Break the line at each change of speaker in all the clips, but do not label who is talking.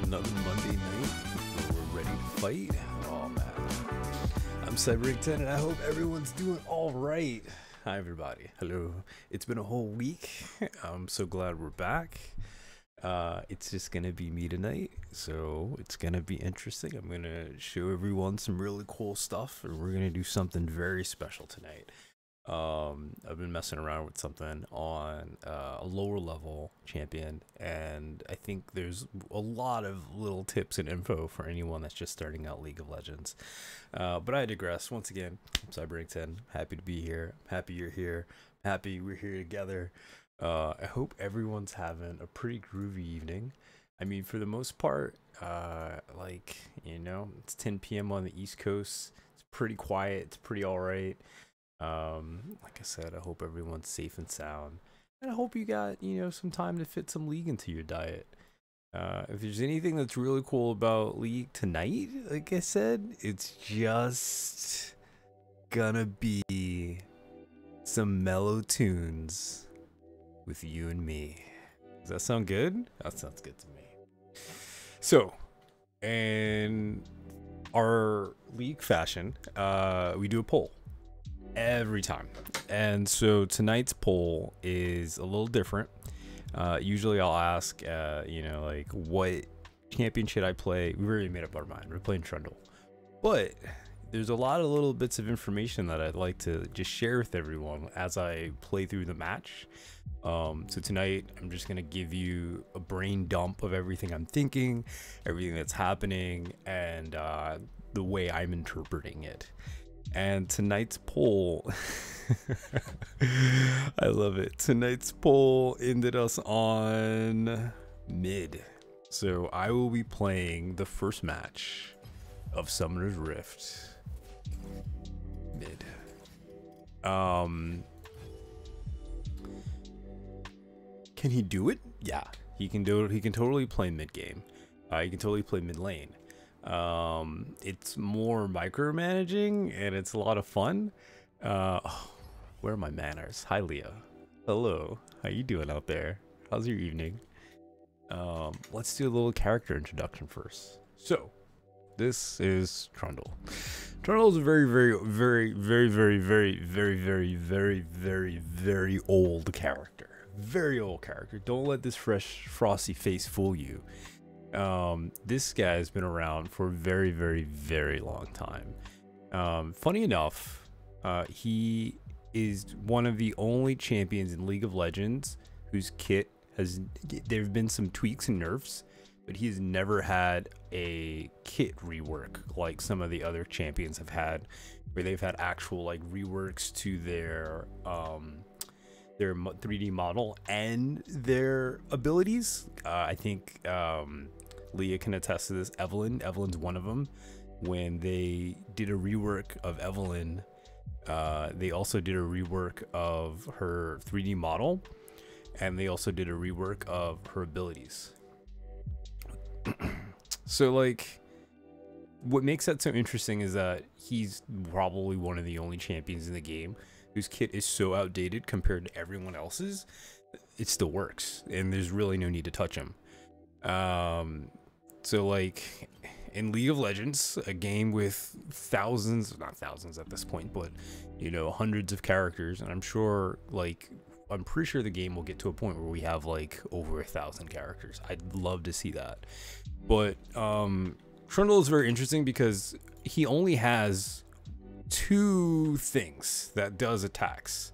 another Monday night where we're ready to fight. Oh man, I'm Cyberrank10 and I hope everyone's doing all right. Hi everybody, hello. It's been a whole week. I'm so glad we're back. It's just gonna be me tonight, so it's gonna be interesting. I'm gonna show everyone some really cool stuff, and we're gonna do something very special tonight. I've been messing around with something on a lower level champion, and I think there's a lot of little tips and info for anyone that's just starting out League of Legends. But I digress. Once again, I'm Cyberrank10. Happy to be here. Happy you're here. Happy we're here together. I hope everyone's having a pretty groovy evening. I mean, for the most part, like, you know, it's 10 p.m. on the East Coast. It's pretty quiet. It's pretty all right. Like I said, I hope everyone's safe and sound, and I hope you got, you know, some time to fit some League into your diet. If there's anything that's really cool about League tonight, like I said, it's just gonna be some mellow tunes with you and me. Does that sound good? That sounds good to me. So, in our League fashion, we do a poll every time, and so tonight's poll is a little different. Usually I'll ask, you know, like, what champion should I play? We already made up our mind. We're playing Trundle, but there's a lot of little bits of information that I'd like to just share with everyone as I play through the match. So tonight I'm just gonna give you a brain dump of everything I'm thinking, everything that's happening, and the way I'm interpreting it. And tonight's poll, I love it. Tonight's poll ended us on mid. So I will be playing the first match of Summoner's Rift mid. Can he do it? Yeah, he can do it. He can totally play mid game. He can totally play mid lane. It's more micromanaging and it's a lot of fun. Oh, where are my manners? Hi Leah. Hello, how you doing out there? How's your evening? Let's do a little character introduction first. So this is Trundle. Trundle is a very old character. Very old character. Don't let this fresh frosty face fool you. This guy's been around for a very long time. Funny enough, he is one of the only champions in League of Legends whose kit has, there have been some tweaks and nerfs, but he's never had a kit rework like some of the other champions have had, where they've had actual like reworks to their 3D model and their abilities. I think Leah can attest to this. Evelyn's one of them. When they did a rework of Evelyn, they also did a rework of her 3D model, and they also did a rework of her abilities. So like, what makes that so interesting is that he's probably one of the only champions in the game whose kit is so outdated compared to everyone else's, it still works, and there's really no need to touch him. So like, in League of Legends, a game with thousands, not thousands at this point, but, you know, hundreds of characters, and I'm sure, like, I'm pretty sure the game will get to a point where we have like over 1,000 characters. I'd love to see that. But Trundle is very interesting because he only has 2 things that does attacks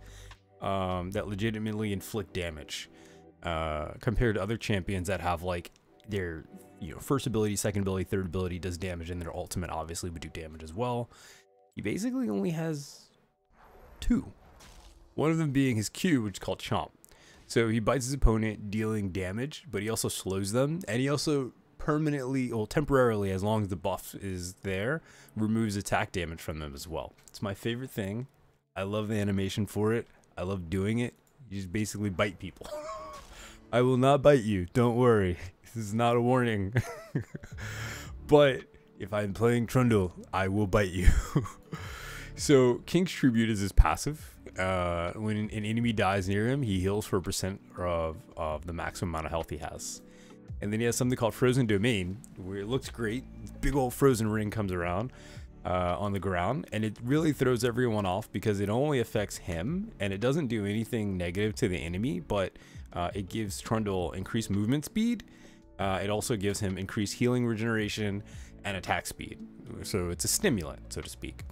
that legitimately inflict damage, compared to other champions that have like their, you know, first ability, second ability, third ability does damage, and their ultimate obviously would do damage as well. He basically only has 2. One of them being his Q, which is called Chomp. So he bites his opponent, dealing damage, but he also slows them, and he also permanently, or temporarily, as long as the buff is there, removes attack damage from them as well. It's my favorite thing. I love the animation for it. I love doing it. You just basically bite people. I will not bite you, don't worry. This is not a warning. But if I'm playing Trundle, I will bite you. So King's Tribute is his passive. when an enemy dies near him, he heals for a percent of the maximum amount of health he has. And then he has something called Frozen Domain, where it looks great. Big old frozen ring comes around on the ground, and it really throws everyone off because it only affects him, and it doesn't do anything negative to the enemy, but it gives Trundle increased movement speed. It also gives him increased healing, regeneration, and attack speed. So it's a stimulant, so to speak.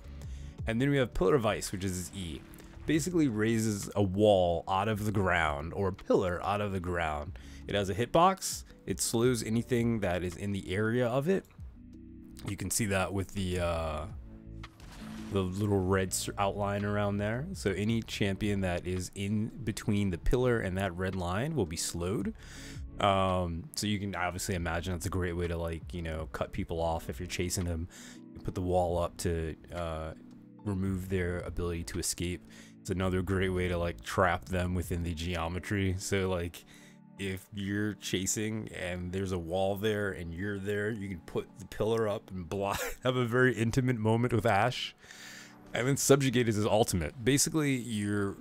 And then we have Pillar of Ice, which is his E. Basically raises a wall out of the ground, or a pillar out of the ground. It has a hitbox. It slows anything that is in the area of it. You can see that with the little red outline around there. So any champion that is in between the pillar and that red line will be slowed. So you can obviously imagine it's a great way to, like, you know, cut people off if you're chasing them. You put the wall up to remove their ability to escape. It's another great way to, like, trap them within the geometry. So, like, if you're chasing and there's a wall there and you're there, you can put the pillar up and block, have a very intimate moment with Ash. And then Subjugate is his ultimate. Basically, you're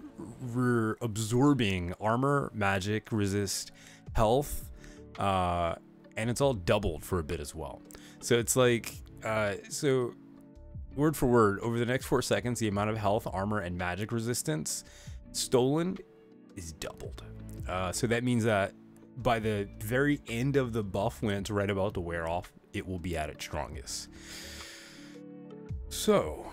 absorbing armor, magic, resist, health, and it's all doubled for a bit as well. So it's like, so word for word, over the next 4 seconds, the amount of health, armor, and magic resistance stolen is doubled. So that means that by the very end of the buff, when it's right about to wear off, it will be at its strongest. So,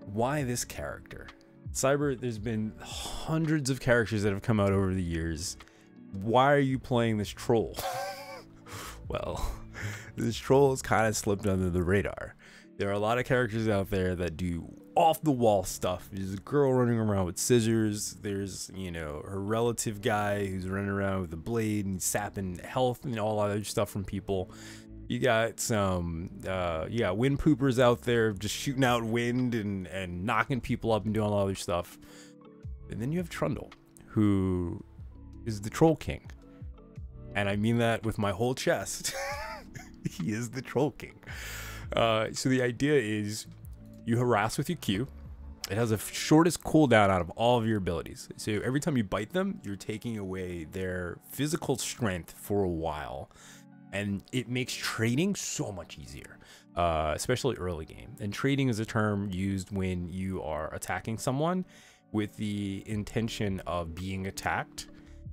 why this character? Cyber, there's been hundreds of characters that have come out over the years. Why are you playing this troll? Well, this troll has kind of slipped under the radar. There are a lot of characters out there that do off-the-wall stuff. There's a girl running around with scissors. There's, you know, her relative guy who's running around with a blade and sapping health and all other stuff from people. You got some, wind poopers out there just shooting out wind and knocking people up and doing all other stuff. And then you have Trundle, who is the Troll King. And I mean that with my whole chest. He is the Troll King. So the idea is you harass with your Q. It has the shortest cooldown out of all of your abilities. So every time you bite them, you're taking away their physical strength for a while. And it makes trading so much easier, especially early game. And trading is a term used when you are attacking someone with the intention of being attacked.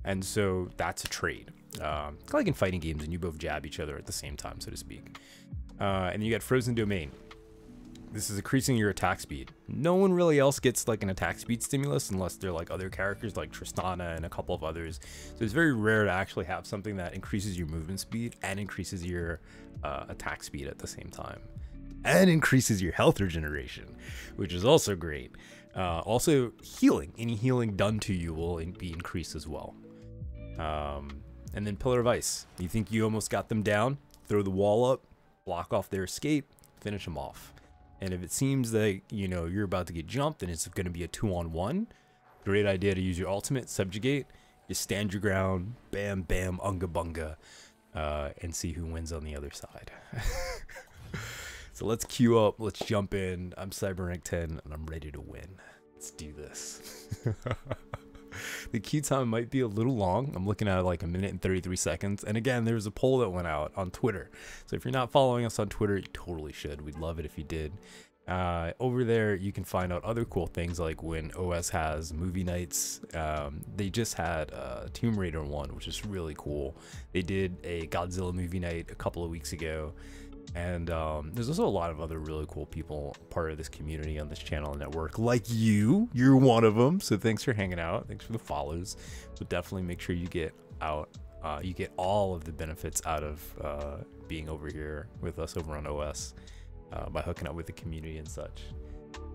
And so that's a trade. Like in fighting games, and you both jab each other at the same time, so to speak. And you got Frozen Domain. This is increasing your attack speed. No one really else gets like an attack speed stimulus unless they're like other characters like Tristana and a couple of others. So it's very rare to actually have something that increases your movement speed and increases your attack speed at the same time. And increases your health regeneration, which is also great. Also healing. Any healing done to you will be increased as well. And then Pillar of Ice. You think you almost got them down? Throw the wall up, block off their escape, finish them off. And if it seems like, you know, you're about to get jumped and it's going to be a 2-on-1, great idea to use your ultimate, Subjugate. You stand your ground, bam, bam, unga bunga, and see who wins on the other side. So let's queue up, let's jump in. I'm Cyberrank10 and I'm ready to win. Let's do this. The queue time might be a little long. I'm looking at like 1 minute and 33 seconds. And again, there's a poll that went out on Twitter. So if you're not following us on Twitter, you totally should. We'd love it if you did. Over there, you can find out other cool things like when OS has movie nights. They just had Tomb Raider 1, which is really cool. They did a Godzilla movie night a couple of weeks ago. And there's also a lot of other really cool people part of this community on this channel and network, like you. You're one of them. So thanks for hanging out. Thanks for the follows. So definitely make sure you get out. You get all of the benefits out of being over here with us over on OS by hooking up with the community and such.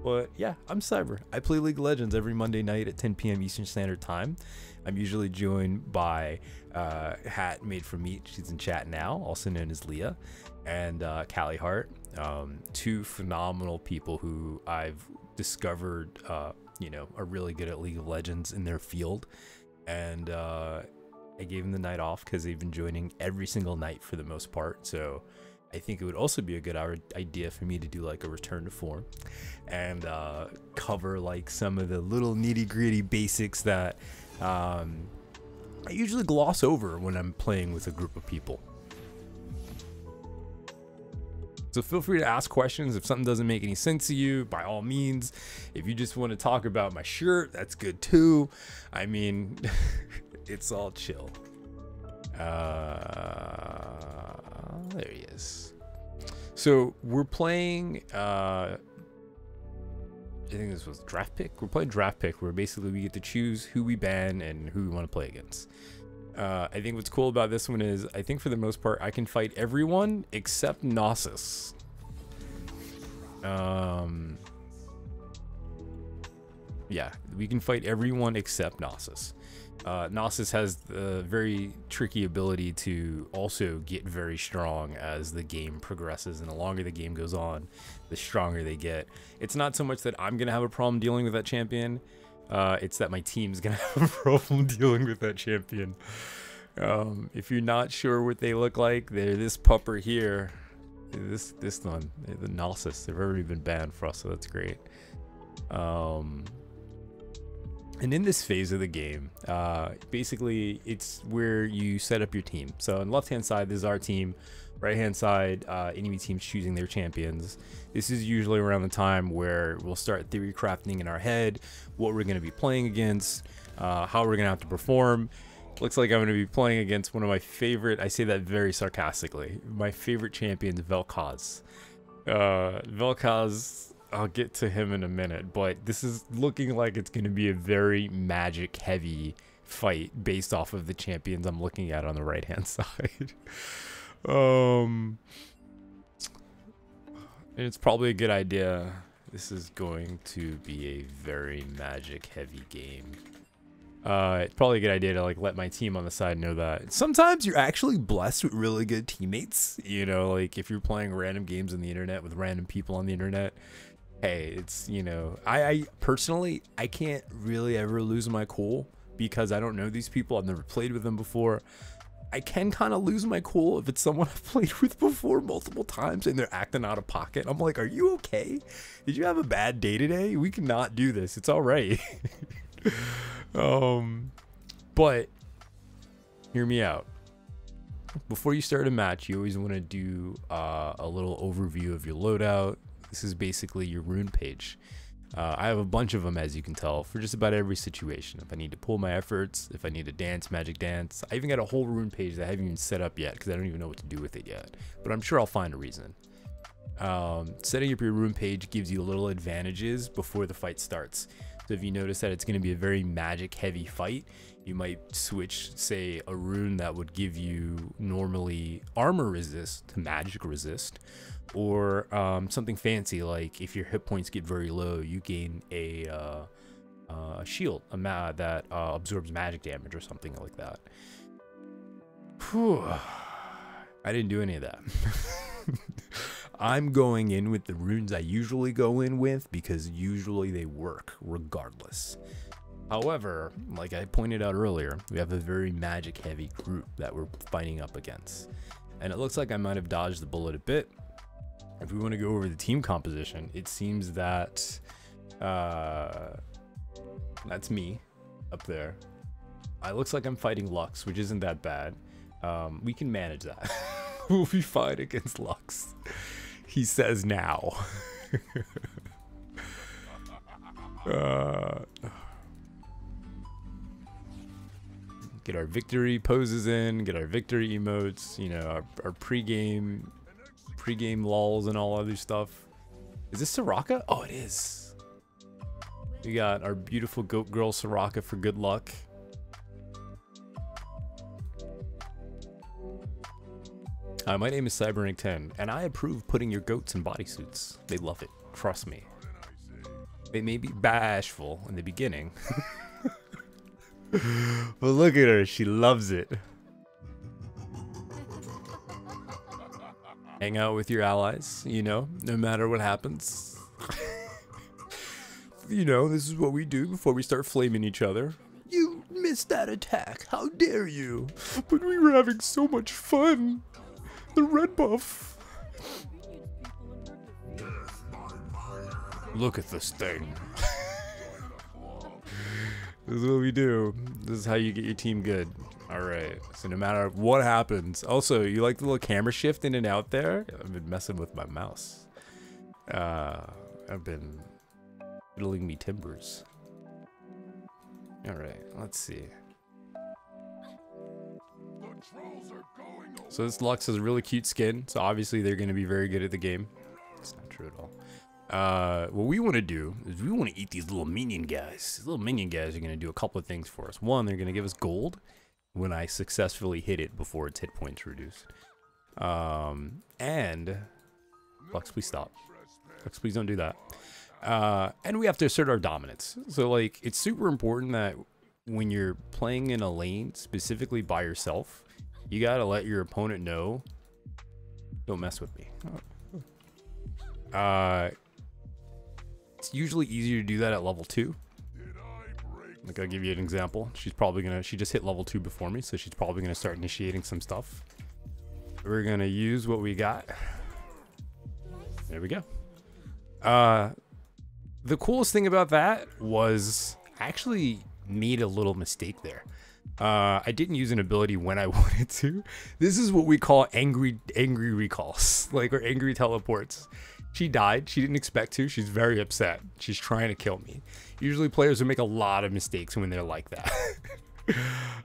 But yeah, I'm Cyber. I play League of Legends every Monday night at 10 p.m. Eastern Standard Time. I'm usually joined by Hat Made from Meat. She's in chat now, also known as Leah, and Callie Hart, two phenomenal people who I've discovered, you know, are really good at League of Legends in their field. And I gave them the night off because they've been joining every single night for the most part. So I think it would also be a good idea for me to do like a return to form and cover like some of the little nitty gritty basics that I usually gloss over when I'm playing with a group of people. So feel free to ask questions if something doesn't make any sense to you, by all means. If you just want to talk about my shirt, that's good too. I mean, it's all chill. There he is. So we're playing, I think this was draft pick. We're playing draft pick where basically we get to choose who we ban and who we want to play against. I think what's cool about this one is I think for the most part I can fight everyone except Gnosis. Yeah, we can fight everyone except Gnosis. Gnosis has the very tricky ability to also get very strong as the game progresses, and the longer the game goes on, the stronger they get. It's not so much that I'm gonna have a problem dealing with that champion, it's that my team's gonna have a problem dealing with that champion. If you're not sure what they look like, they're this pupper here. This one, the Gnosis. They've already been banned for us, so that's great. And in this phase of the game, basically it's where you set up your team. So on the left-hand side, this is our team. Right-hand side, enemy teams choosing their champions. This is usually around the time where we'll start theory crafting in our head, what we're going to be playing against, how we're going to have to perform. Looks like I'm going to be playing against one of my favorite, I say that very sarcastically, my favorite champions, Vel'Koz. Vel'Koz, I'll get to him in a minute, but this is looking like it's going to be a very magic heavy fight based off of the champions I'm looking at on the right hand side. And it's probably a good idea. This is going to be a very magic heavy game. It's probably a good idea to like let my team on the side know that sometimes you're actually blessed with really good teammates. You know, like if you're playing random games on the internet with random people on the internet, hey, it's, you know, I personally, I can't really ever lose my cool because I don't know these people. I've never played with them before. I can kind of lose my cool if it's someone I've played with before multiple times and they're acting out of pocket. I'm like, are you okay? Did you have a bad day today? We cannot do this. It's all right. But hear me out. Before you start a match, you always want to do a little overview of your loadout. This is basically your rune page. I have a bunch of them, as you can tell, for just about every situation. If I need to pull my efforts, if I need to dance, magic dance. I even got a whole rune page that I haven't even set up yet because I don't even know what to do with it yet. But I'm sure I'll find a reason. Setting up your rune page gives you little advantages before the fight starts. So if you notice that it's going to be a very magic heavy fight, you might switch, say, a rune that would give you normally armor resist to magic resist. Or something fancy like if your hit points get very low, you gain a shield that absorbs magic damage or something like that. Whew. I didn't do any of that. I'm going in with the runes I usually go in with because usually they work regardless. However, like I pointed out earlier, we have a very magic heavy group that we're fighting up against. And it looks like I might have dodged the bullet a bit. If we want to go over the team composition, it seems that that's me up there. It looks like I'm fighting Lux, which isn't that bad. We can manage that. We'll be fine against Lux. He says now. Get our victory poses in, get our victory emotes, you know, our pre-game lulls and all other stuff. Is this Soraka? Oh, it is. We got our beautiful goat girl Soraka for good luck. Hi, my name is Cyberrank10, and I approve putting your goats in bodysuits. They love it. Trust me. They may be bashful in the beginning. But look at her. She loves it. Hang out with your allies, you know, no matter what happens. You know, this is what we do before we start flaming each other. You missed that attack. How dare you? But we were having so much fun. The red buff. Look at this thing. This is what we do. This is how you get your team good. Alright, so no matter what happens. Also, you like the little camera shift in and out there? I've been messing with my mouse. I've been fiddling me timbers. Alright, let's see. So this Lux has a really cute skin, so obviously they're going to be very good at the game. That's not true at all. What we want to do is we want to eat these little minion guys. These little minion guys are going to do a couple of things for us. One, they're going to give us gold when I successfully hit it before its hit points reduced. And Lux, please stop. Lux, please don't do that. And we have to assert our dominance. So like, it's super important that when you're playing in a lane, specifically by yourself, you gotta let your opponent know, don't mess with me. It's usually easier to do that at level 2. Like, I'll give you an example. She just hit level 2 before me, so she's probably gonna start initiating some stuff. We're gonna use what we got. There we go. The coolest thing about that was I actually made a little mistake there. I didn't use an ability when I wanted to. This is what we call angry recalls, like, or angry teleports. She died. She didn't expect to. She's very upset. She's trying to kill me. Usually players will make a lot of mistakes when they're like that.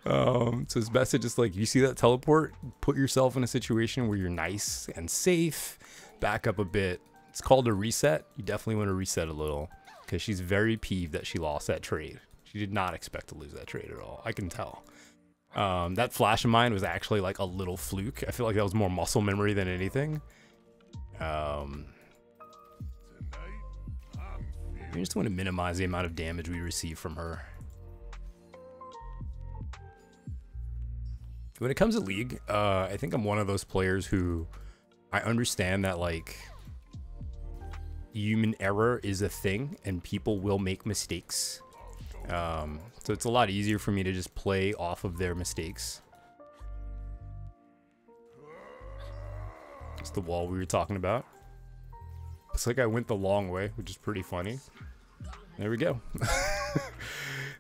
So it's best to just, like, you see that teleport, put yourself in a situation where you're nice and safe, back up a bit. It's called a reset. You definitely want to reset a little because she's very peeved that she lost that trade. She did not expect to lose that trade at all. I can tell. That flash of mine was actually like a little fluke. I feel like that was more muscle memory than anything. We just want to minimize the amount of damage we receive from her. When it comes to League, I think I'm one of those players who I understand that, like, human error is a thing and people will make mistakes. So it's a lot easier for me to just play off of their mistakes. It's the wall we were talking about. It's like I went the long way, which is pretty funny. There we go.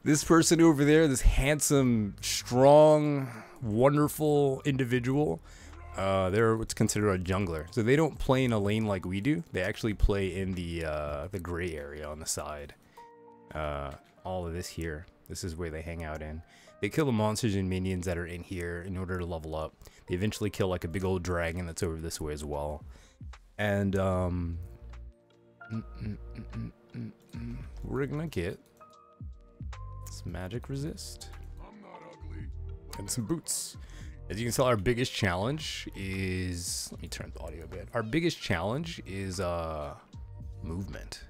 This person over there, this handsome, strong, wonderful individual, they're what's considered a jungler. So they don't play in a lane like we do. They actually play in the gray area on the side. All of this here, this is where they hang out in. They kill the monsters and minions that are in here in order to level up. They eventually kill like a big old dragon that's over this way as well. And we're gonna get some magic resist and some boots. As you can tell, our biggest challenge is, let me turn the audio a bit. Our biggest challenge is movement.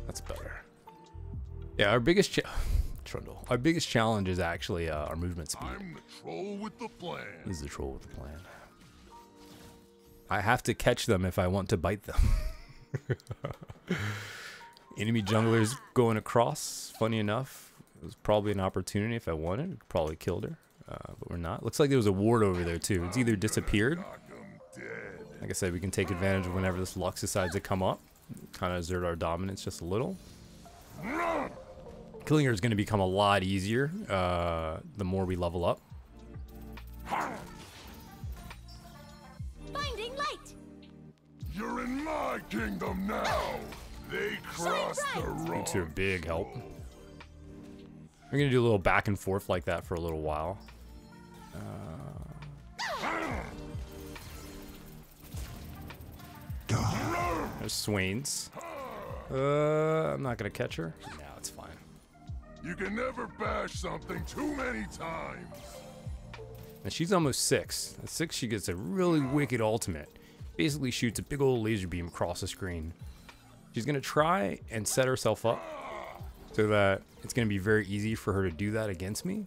That's better. Yeah, our biggest challenge is actually our movement speed.
I'm the troll with the plan.
He's the troll with the plan. I have to catch them if I want to bite them. Enemy junglers going across. Funny enough, it was probably an opportunity if I wanted. Probably killed her, but we're not. Looks like there was a ward over there too. It's either disappeared. Like I said, we can take advantage of whenever this Lux decides to come up. Kind of exert our dominance just a little. Killing her is going to become a lot easier the more we level up.
Finding light.
You're in my kingdom now. They crossed the road.
It's a big help. We're going to do a little back and forth like that for a little while. There's Swains. I'm not going to catch her. No, it's fine.
You can never bash something too many times.
And she's almost 6. At 6, she gets a really wicked ultimate. Basically shoots a big old laser beam across the screen. She's going to try and set herself up so that it's going to be very easy for her to do that against me.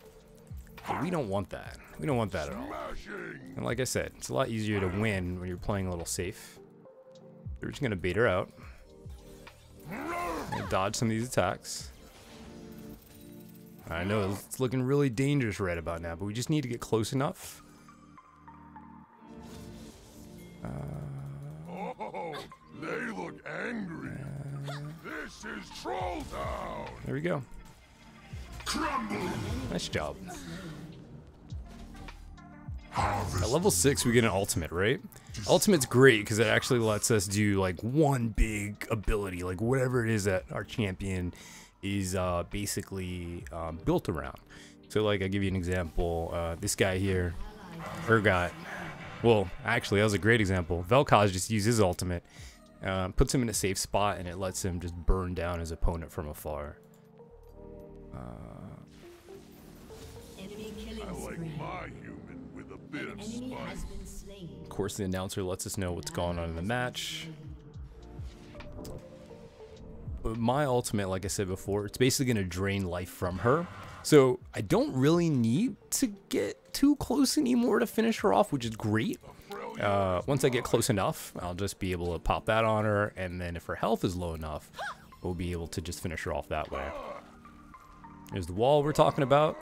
But we don't want that. We don't want that at all. And like I said, it's a lot easier to win when you're playing a little safe. We're just going to bait her out. Dodge some of these attacks. I know it's looking really dangerous right about now, but we just need to get close enough.
Oh, they look angry. This is Troll Town.
There we go.
Crumble.
Nice job. At level 6, we get an ultimate, right? Ultimate's great because it actually lets us do like one big ability, like whatever it is that our champion is basically built around. So like, I'll give you an example. This guy here, Urgot. Well, actually, that was a great example. Vel'Koz just used his ultimate, puts him in a safe spot, and it lets him just burn down his opponent from afar.
I like my human with a bit of spice.
Of course, the announcer lets us know what's going on in the match. But my ultimate, like I said before, it's basically going to drain life from her. So I don't really need to get too close anymore to finish her off, which is great. Once I get close enough, I'll just be able to pop that on her. And then if her health is low enough, we'll be able to just finish her off that way. There's the wall we're talking about.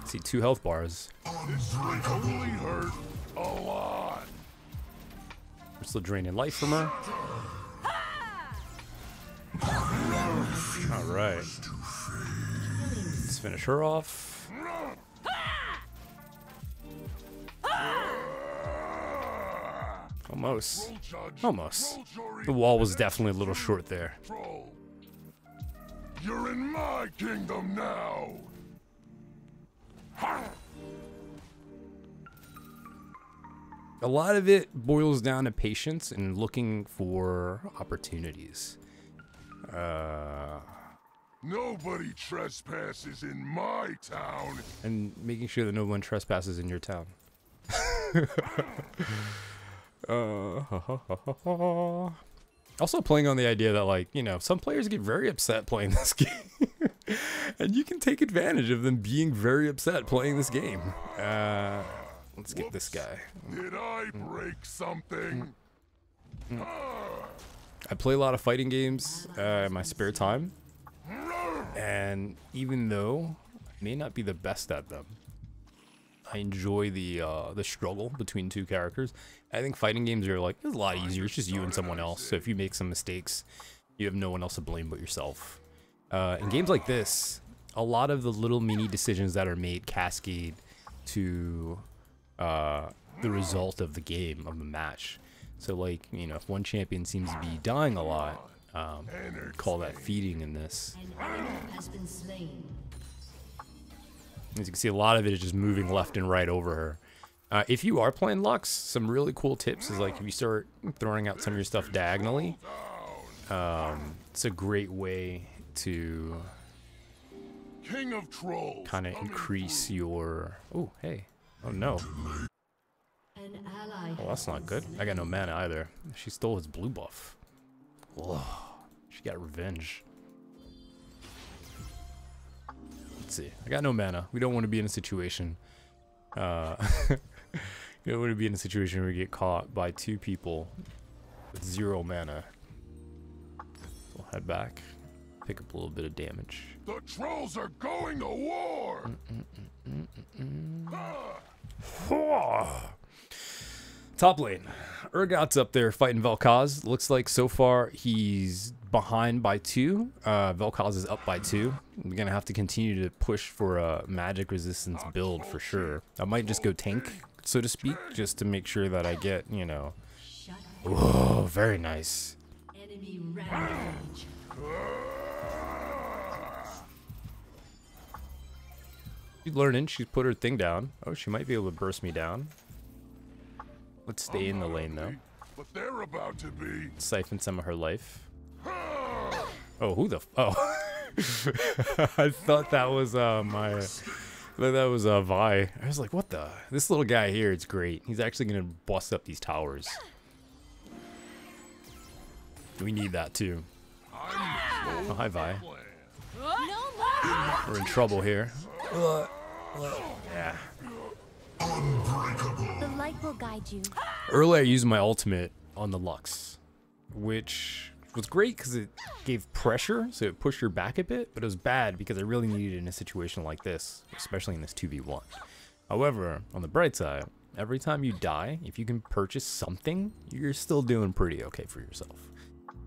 See, 2 health bars.
This only hurt a lot.
We're still draining life from her. Alright. Let's finish her off. Almost. Almost. The wall was definitely a little short there.
You're in my kingdom now.
A lot of it boils down to patience and looking for opportunities.
Nobody trespasses in my town.
And making sure that no one trespasses in your town. Also playing on the idea that, like, you know, some players get very upset playing this game. And you can take advantage of them being very upset playing this game. Let's get this guy.
Did I break something?
I play a lot of fighting games in my spare time. And even though I may not be the best at them, I enjoy the struggle between 2 characters. I think fighting games are like, it's a lot easier. It's just you and someone else. So if you make some mistakes, you have no one else to blame but yourself. In games like this, a lot of the little mini decisions that are made cascade to the result of the game, of the match. So like, you know, if one champion seems to be dying a lot, call that feeding in this. As you can see, a lot of it is just moving left and right over her. If you are playing Lux, some really cool tips is like if you start throwing out some of your stuff diagonally, it's a great way to
King of Trolls
kind of increase your... Oh, hey. Oh, no. Oh, that's not good. I got no mana either. She stole his blue buff. Whoa. She got revenge. Let's see. I got no mana. We don't want to be in a situation. You don't want to be in a situation where we get caught by 2 people with 0 mana. We'll head back. Pick up a little bit of damage.
The trolls are going to war.
Top lane. Urgot's up there fighting Vel'Koz. Looks like so far he's behind by 2. Vel'Koz is up by 2. We're going to have to continue to push for a magic resistance build for sure. I might just go tank, so to speak, just to make sure that I get, you know... Whoa, very nice.
Enemy rampage.
She's learning. She's put her thing down. Oh, she might be able to burst me down. Let's stay in the lane, though.
But they're about to be.
Siphon some of her life. Oh, who the... Oh. I thought that was, my... That was, Vi. I was like, what the... This little guy here, it's great. He's actually going to bust up these towers. We need that, too. Oh, hi, Vi. We're in trouble here. Yeah.
The light will guide you.
Earlier I used my ultimate on the Lux, which was great because it gave pressure, so it pushed her back a bit, but it was bad because I really needed it in a situation like this, especially in this 2v1. However, on the bright side, every time you die, if you can purchase something, you're still doing pretty okay for yourself.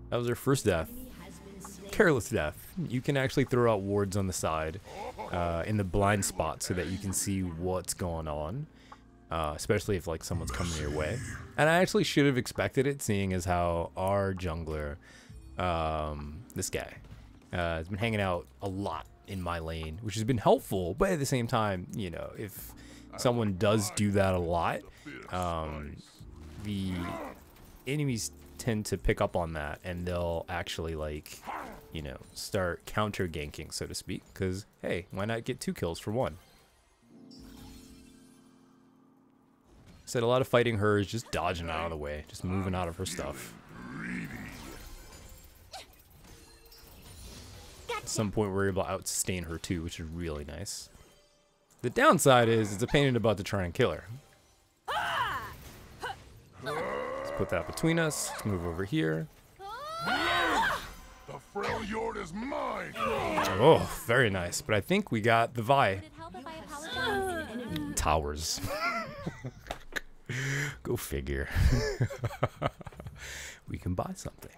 That was her first death. Careless death. You can actually throw out wards on the side in the blind spot so that you can see what's going on, especially if like someone's coming your way. And I actually should have expected it, seeing as how our jungler, this guy, has been hanging out a lot in my lane, which has been helpful. But at the same time, you know, if someone does do that a lot, the enemies tend to pick up on that, and they'll actually, like, you know, start counter ganking, so to speak, because hey, why not get 2 kills for 1? Said a lot of fighting her is just dodging out of the way, just moving out of her stuff. At some point we're able to outsustain her too, which is really nice. The downside is it's a pain in the butt to try and kill her. Let's put that between us. Let's move over here.
The frail yard is mine.
Oh, very nice. But I think we got the Vi. Towers. Go figure. We can buy something.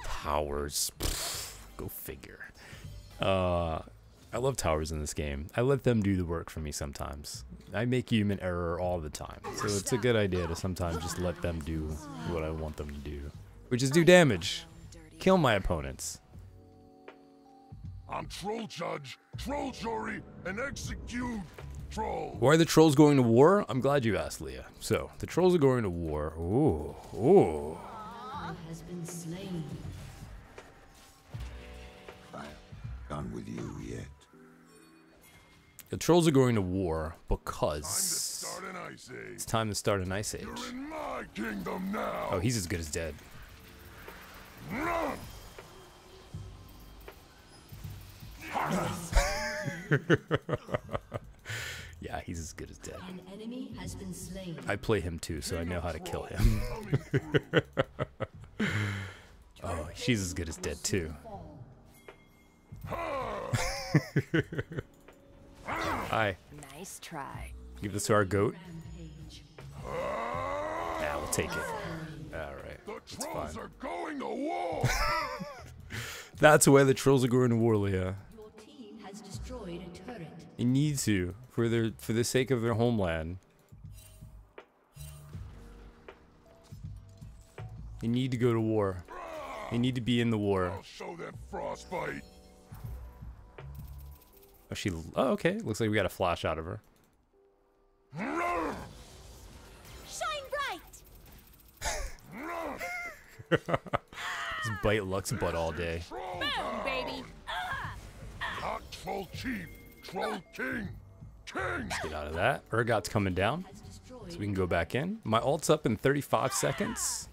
Towers. Go figure. I love towers in this game. I let them do the work for me sometimes. I make human error all the time. So it's a good idea to sometimes just let them do what I want them to do. Which is do damage. Kill my opponents.
I'm troll judge, troll jury, and execute troll.
Why are the trolls going to war? I'm glad you asked, Leah. So, the trolls are going to war. Ooh, ooh.
Has been slain.
I'm done with you yet.
The trolls are going to war because
Start an ice age.
it's time to start an ice age.
You're in my kingdom now.
Oh, he's as good as dead.
Run!
Yeah, he's as good as dead.
An enemy has been slain.
I play him too, so I know how to kill him. Oh, she's as good as dead too. Hi.
Nice try.
Give this to our goat.
Rampage.
Yeah, we'll take it. Alright,
The
that's
trolls
fine.
are going to war.
That's why the trolls are going to war, Leah.
Your team has destroyed a turret.
They need to, for the sake of their homeland. They need to go to war. They need to be in the war.
I'll show them frostbite.
Oh, oh, okay. Looks like we got a flash out of her.
Run!
Shine bright!
Run!
Just bite Luck's butt all day.
Troll
Boom,
down.
baby!
Hot troll chief, troll king, king.
Get out of that. Urgot's coming down,
Has destroyed.
so we can go back in. My ult's up in 35 seconds.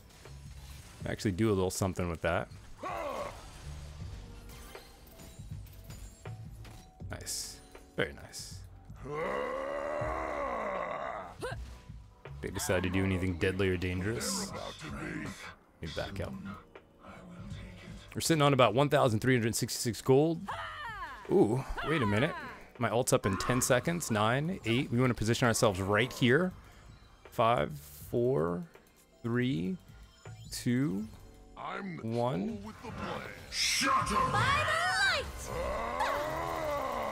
Actually do a little something with that. Nice. Very nice. They decide to do anything deadly or dangerous.
About to be.
Let me back out. We're sitting on about 1,366 gold. Ooh, wait a minute. My ult's up in 10 seconds. 9, 8. We want to position ourselves right here. 5, 4, 3, 2,
I'm the
1.
troll with the plan.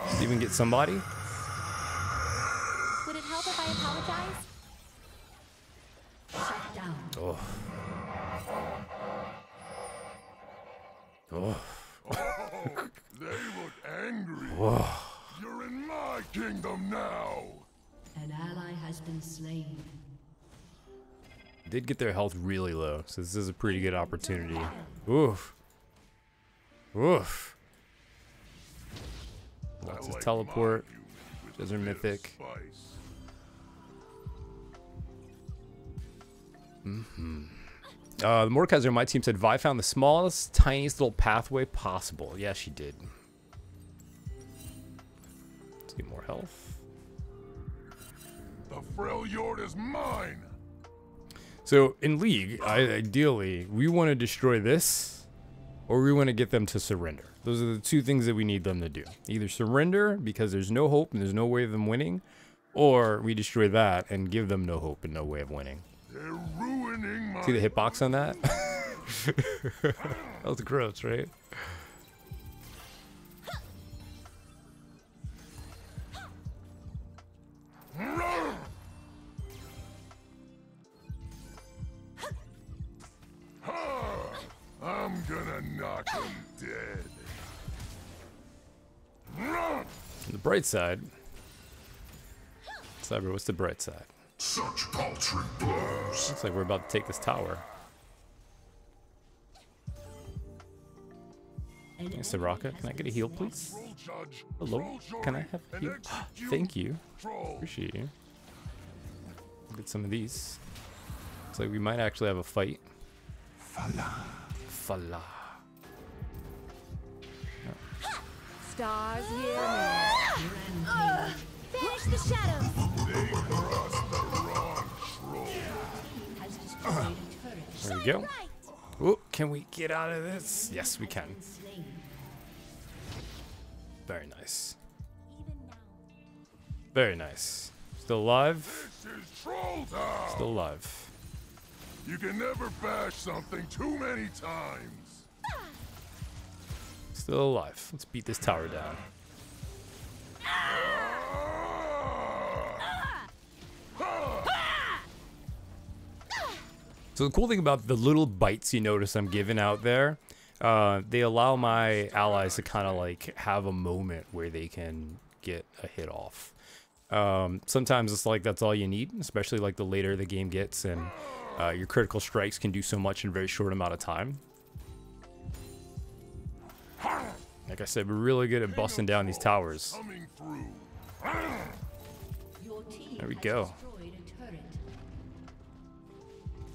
Let's even get somebody.
Would it help if I apologize?
Shut down.
Oh. Oh.
Oh, they look angry.
Whoa.
You're in my kingdom now.
An ally has been slain.
Did get their health really low, so this is a pretty good opportunity. Oof. Oof. Lots of teleport. Those are mythic. The Mordekaiser on my team said Vi found the smallest, tiniest little pathway possible. Yeah, she did. Let's get more health.
The frail yard is mine.
So in League, ideally, we want to destroy this or we want to get them to surrender. Those are the two things that we need them to do. Either surrender because there's no hope and there's no way of them winning, or we destroy that and give them no hope and no way of winning.
They're ruining my...
See the hitbox on that? That was gross, right?
I'm gonna knock him dead.
On the bright side, Cyber, what's the bright side?
Such paltry blows.
Looks like we're about to take this tower. Mr. Rocket, can I get a heal, please? Hello? Can I have a heal? Thank you. Appreciate you. Get some of these. Looks like we might actually have a fight. Fala.
Stars hear me. Finish the shadows.
They crossed the wrong troll.
Has destroyed a turret.
There we go. Oh, can we get out of this? Yes, we can.
Slain.
Very nice. Very nice. Still alive?
This is Troll Town.
Still alive.
You can never bash something too many times.
Still alive. Let's beat this tower down. So the cool thing about the little bites you notice I'm giving out there, they allow my allies to kind of like have a moment where they can get a hit off. Sometimes it's like that's all you need, especially like the later the game gets, and your critical strikes can do so much in a very short amount of time. Like I said, we're really good at busting down these towers.
Coming through.
Your team
There we
has
go.
destroyed a turret.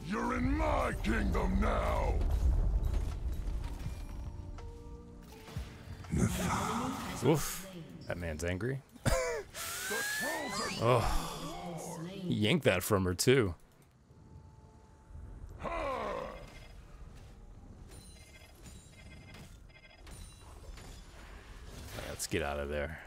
You're in my kingdom now.
Oof. That man's angry.
The trolls are
He yanked that from her too. Let's get out of there.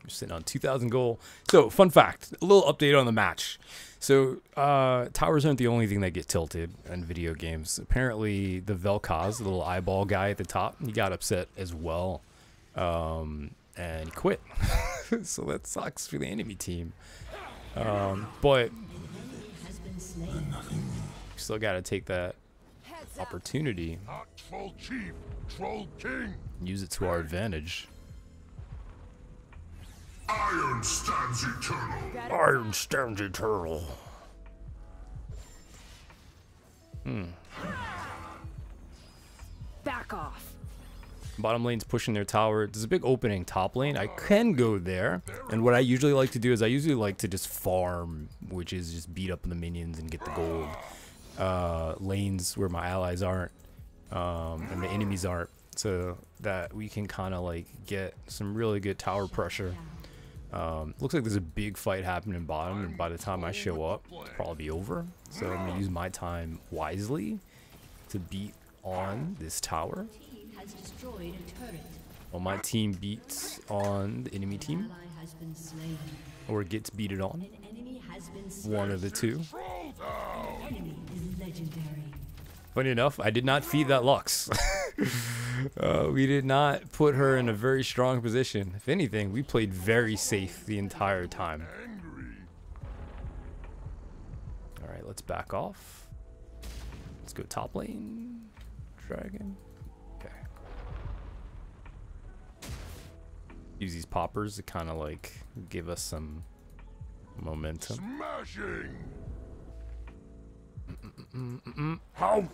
We're sitting on 2,000 gold. So, fun fact, a little update on the match. So, towers aren't the only thing that get tilted in video games. Apparently, the Vel'Koz, the little eyeball guy at the top, he got upset as well. And he quit. So that sucks for the enemy team. But
Has been slain.
still got to take that opportunity,
not Troll Chief, Troll King.
use it to our advantage.
Iron stands eternal.
Iron stands eternal.
Back off.
Bottom lane's pushing their tower. There's a big opening top lane. I can go there. And what I usually like to do is I usually like to just farm, which is just beat up the minions and get the gold. Lanes where my allies aren't, and the enemies aren't, so that we can kind of like get some really good tower pressure. Looks like there's a big fight happening bottom, and by the time I show up, it'll probably be over. So I'm gonna use my time wisely to beat on this tower.
Team has destroyed a turret.
While my team beats on the enemy team,
Ally has been slain.
or gets beated on,
An enemy has been slain.
one of the two.
Troll Town.
Enemy is legendary.
Funny enough, I did not feed that Lux. We did not put her in a very strong position. If anything, we played very safe the entire time.
Angry.
Alright, let's back off. Let's go top lane. Dragon. Okay. Use these poppers to kind of like give us some momentum.
Smashing.
How?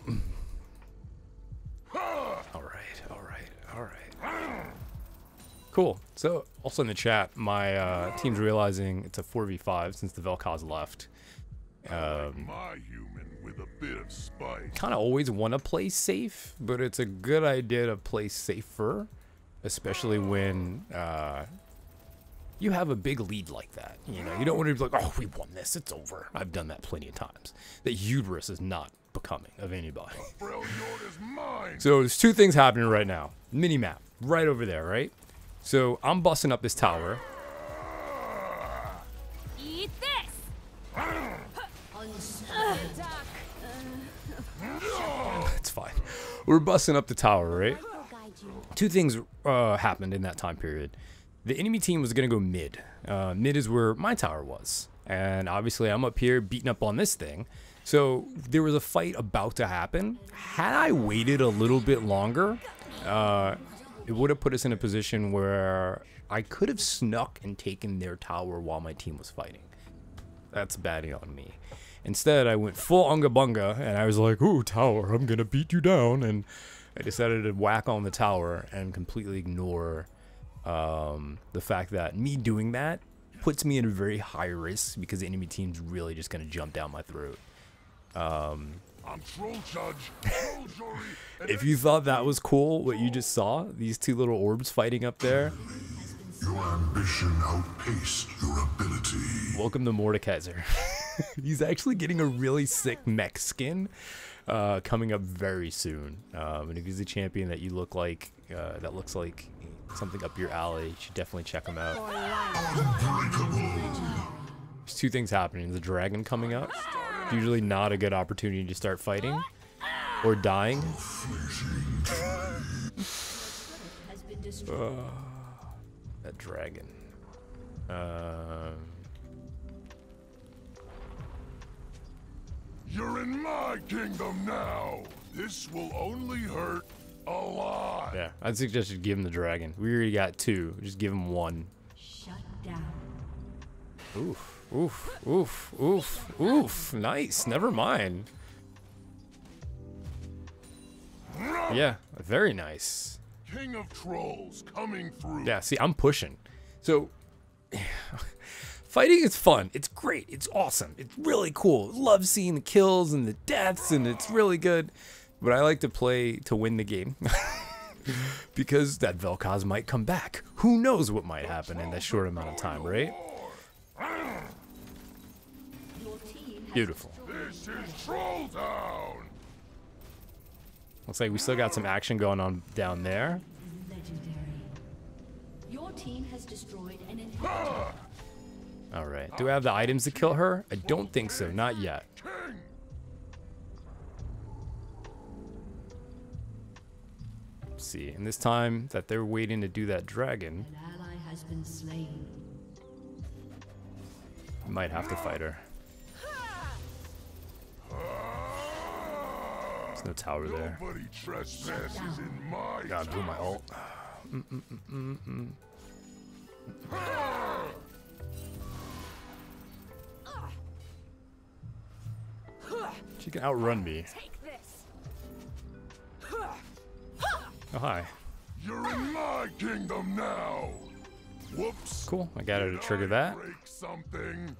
Alright. Cool. So, also in the chat, my team's realizing it's a 4v5 since the Vel'Koz left.
My human with a bit of spice.
Kind of always want to play safe, but it's a good idea to play safer, especially when you have a big lead like that. You know, you don't want to be like, oh, we won this, it's over. I've done that plenty of times. The hubris is not becoming of anybody. So there's two things happening right now. Mini map right over there, right? So I'm busting up this tower.
Eat this.
It's fine. We're busting up the tower, right? Two things happened in that time period. The enemy team was going to go mid. Mid is where my tower was. And obviously I'm up here beating up on this thing. So there was a fight about to happen. Had I waited a little bit longer, it would have put us in a position where I could have snuck and taken their tower while my team was fighting. That's batting on me. Instead, I went full unga bunga, and I was like, ooh, tower, I'm going to beat you down. And I decided to whack on the tower and completely ignore the fact that me doing that puts me in a very high risk because the enemy team's really just going to jump down my throat.
I'm troll judge.
If you thought that was cool, what you just saw, these two little orbs fighting up there.
Your ambition outpaced your ability.
Welcome to Mordekaiser. He's actually getting a really sick mech skin coming up very soon. And if he's a champion that you look like, that looks like something up your alley, you should definitely check him out. There's two things happening. There's a dragon coming up. Usually not a good opportunity to start fighting or dying. That dragon.
You're in my kingdom now. This will only hurt a lot.
Yeah, I'd suggest you give him the dragon. We already got two. Just give him one.
Shut down.
Oof. Oof, oof, oof, oof. Nice. Never mind. Yeah, very nice.
King of trolls coming through.
Yeah, see, I'm pushing. So, fighting is fun. It's great. It's awesome. It's really cool. Love seeing the kills and the deaths, and it's really good. But I like to play to win the game. Because that Vel'Koz might come back. Who knows what might happen in that short amount of time, right? Beautiful.
This is Troll Town.
Looks like we still got some action going on down there.
Legendary. Your team has destroyed an inhibitor.
Alright. Do I have the items to kill her? I don't think so. Not yet.
King.
Let's see. And this time that they're waiting to do that dragon,
An ally has been slain.
we might have to fight her. There's no tower there.
Nobody trespasses in my
God, blew my ult. She can outrun me.
Take this.
Oh, hi.
You're in my kingdom now. Whoops.
Cool. I got her to
Did
trigger
I
that.
break something.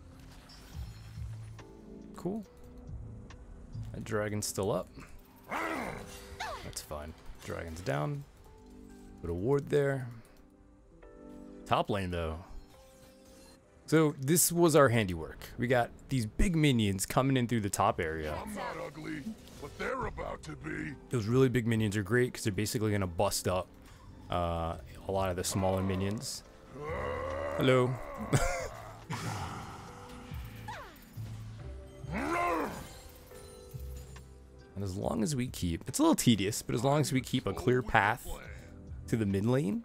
Cool. That dragon's still up. That's fine. Dragon's down. Put a ward there. Top lane, though. So this was our handiwork. We got these big minions coming in through the top area.
I'm not ugly, but they're about to be.
Those really big minions are great because they're basically going to bust up a lot of the smaller minions. Hello. And as long as we keep, it's a little tedious, but as long as we keep a clear path to the mid lane,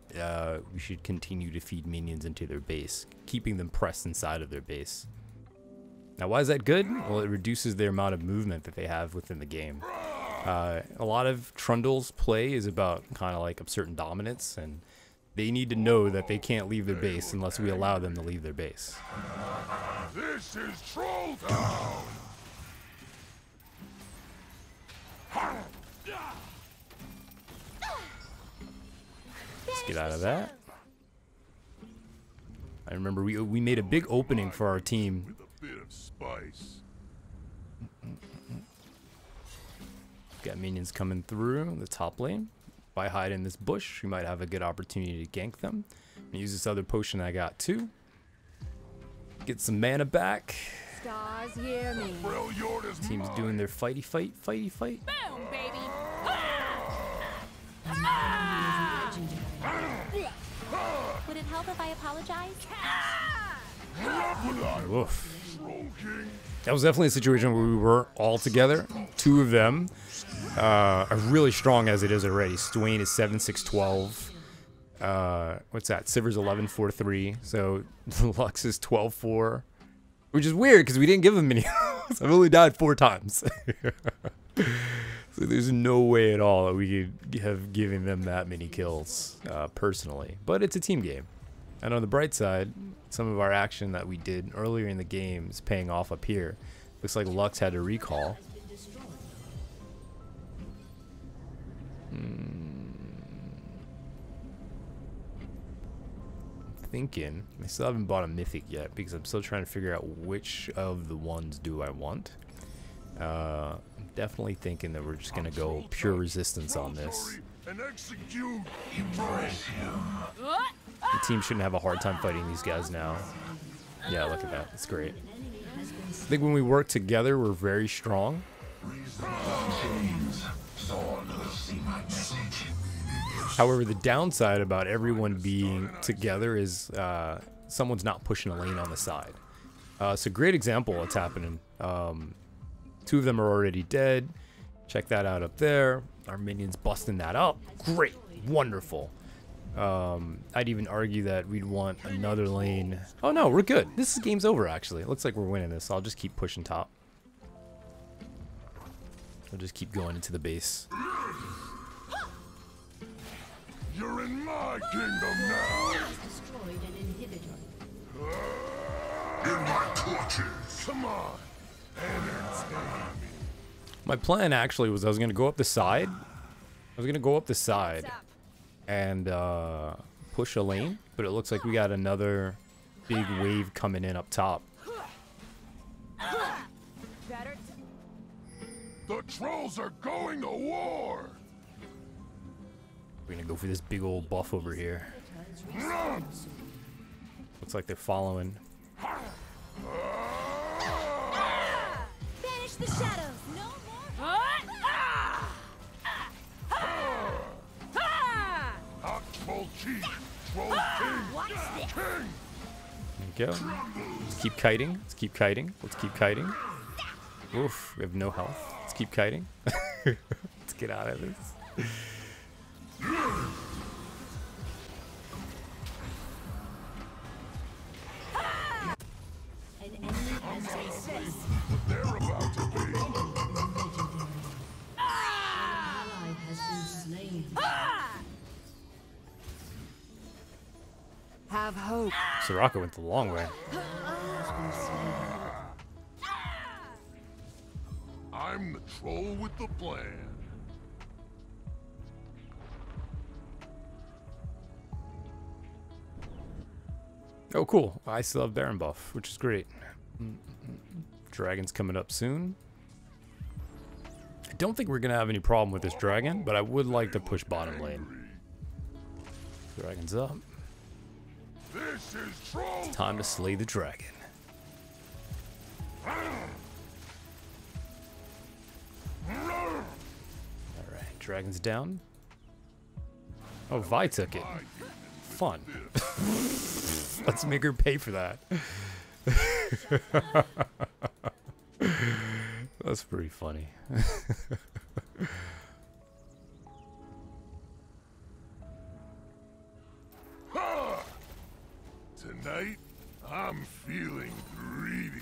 we should continue to feed minions into their base, keeping them pressed inside of their base. Now, why is that good? Well, it reduces their amount of movement that they have within the game. A lot of Trundle's play is about kind of like certain dominance, and they need to know that they can't leave their base unless we allow them to leave their base.
This is Troll Town.
Let's get out of that. I remember we made a big opening for our team.
With a bit of spice.
Got minions coming through the top lane. If I hide in this bush, we might have a good opportunity to gank them. I'm gonna use this other potion I got too. Get some mana back.
Stars hear me.
Brilliant is
Team's
mine.
doing their fighty fight.
Boom, baby.
Would it help if I apologize?
Oof.
Troll King.
That was definitely a situation where we were all together. Two of them are really strong as it is already. Swain is 7-6-12. What's that? Sivir's 11-4-3. So Lux is 12-4. Which is weird because we didn't give them many heals. I've only died 4 times. So there's no way at all that we could have given them that many kills personally. But it's a team game. And on the bright side, some of our action that we did earlier in the game is paying off up here. Looks like Lux had a recall. Thinking, I still haven't bought a mythic yet because I'm still trying to figure out which of the ones do I want. I'm definitely thinking that we're just gonna go pure resistance on this.
And execute.
The team shouldn't have a hard time fighting these guys now. Yeah, look at that. It's great. I think when we work together, we're very strong. However, the downside about everyone being together is someone's not pushing a lane on the side. So great example what's happening. 2 of them are already dead. Check that out up there. Our minions busting that up. Great. Wonderful. I'd even argue that we'd want another lane. Oh no, we're good. This game's over actually. It looks like we're winning this. So I'll just keep pushing top. I'll just keep going into the base.
You're in my kingdom now.
Destroyed an inhibitor.
In my clutches. Come on. Entertain me.
My plan actually was I was gonna go up the side. And push a lane, but it looks like we got another big wave coming in up top.
The trolls are going to war.
We're gonna go for this big old buff over here.
Run.
Looks like they're following.
Banish the shadows. No more.
Hot troll chief. Troll king.
Watch this.
King.
There you go. Let's keep kiting. Let's keep kiting. Let's keep kiting. Oof, we have no health. Let's keep kiting. Let's get out of this.
An enemy has been slain.
They're about to be.
Ally has been slain.
Have hope.
Soraka went the long way.
I'm the troll with the plan.
Oh, cool. I still have Baron buff, which is great. Dragon's coming up soon. I don't think we're going to have any problem with this dragon, but I would like to push bottom lane. Dragon's up.
This is troll.
Time to slay the dragon. Alright, dragon's down. Oh, Vi took it. Fun. Let's make her pay for that. That's pretty funny.
Tonight, I'm feeling greedy.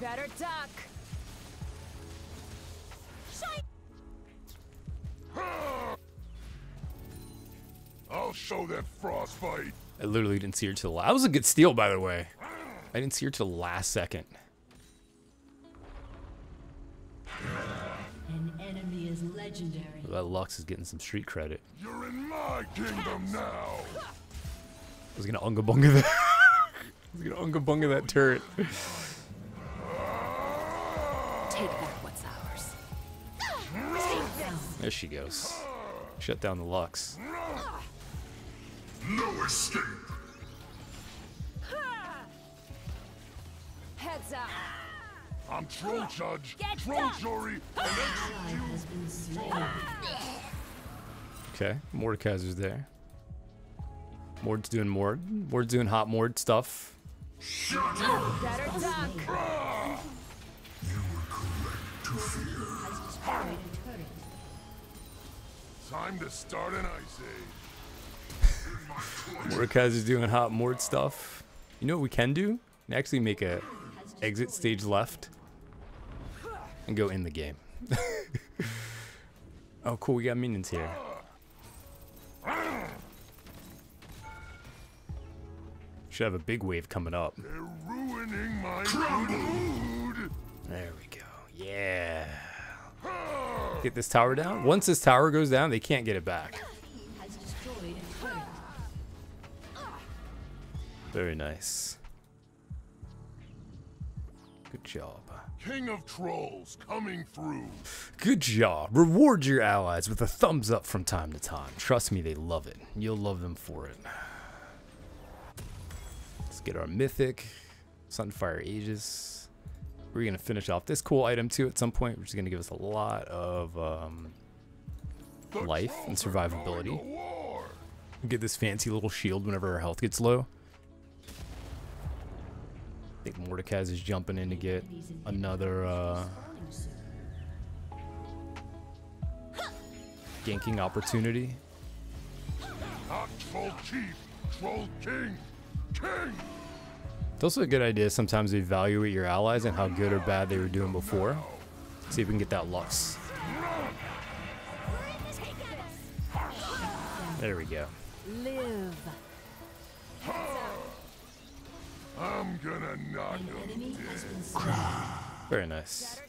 Better duck.
I'll show that frostbite.
I literally didn't see her till that was a good steal, by the way. I didn't see her till the last second.
An enemy is legendary.
That Lux is getting some street credit.
You're in my kingdom now.
I was gonna unga bunga that. I was gonna unga bunga that turret.
Take back what's ours.
There she goes. Shut down the Lux.
No escape.
Heads up.
I'm Troll Judge, Troll Jury, and execute.
Okay, Mordekaiser's there. Mord's doing Mord. Mord's doing hot Mord stuff.
Better duck.
Time to start an ice age.
Mordekaiser's doing hot Mord stuff. You know what we can do? We can actually make a exit stage left and go in the game. Oh, cool. We got minions here. Should have a big wave coming up.
They're ruining my good mood.
There we go. Yeah. Get this tower down. Once this tower goes down, they can't get it back.
Has destroyed a turret.
Very nice. Good job.
King of Trolls coming through.
Good job. Reward your allies with a thumbs up from time to time. Trust me, they love it. You'll love them for it. Let's get our mythic. Sunfire Aegis. We're going to finish off this cool item too at some point, which is going to give us a lot of life and survivability. Get this fancy little shield whenever our health gets low. I think Mordekaiser's jumping in to get another ganking opportunity.
Not Troll Chief, Troll King. King!
It's also a good idea sometimes to evaluate your allies and how good or bad they were doing before. See if we can get that Lux. There we go.
Live.
I'm gonna knock him dead.
Very nice.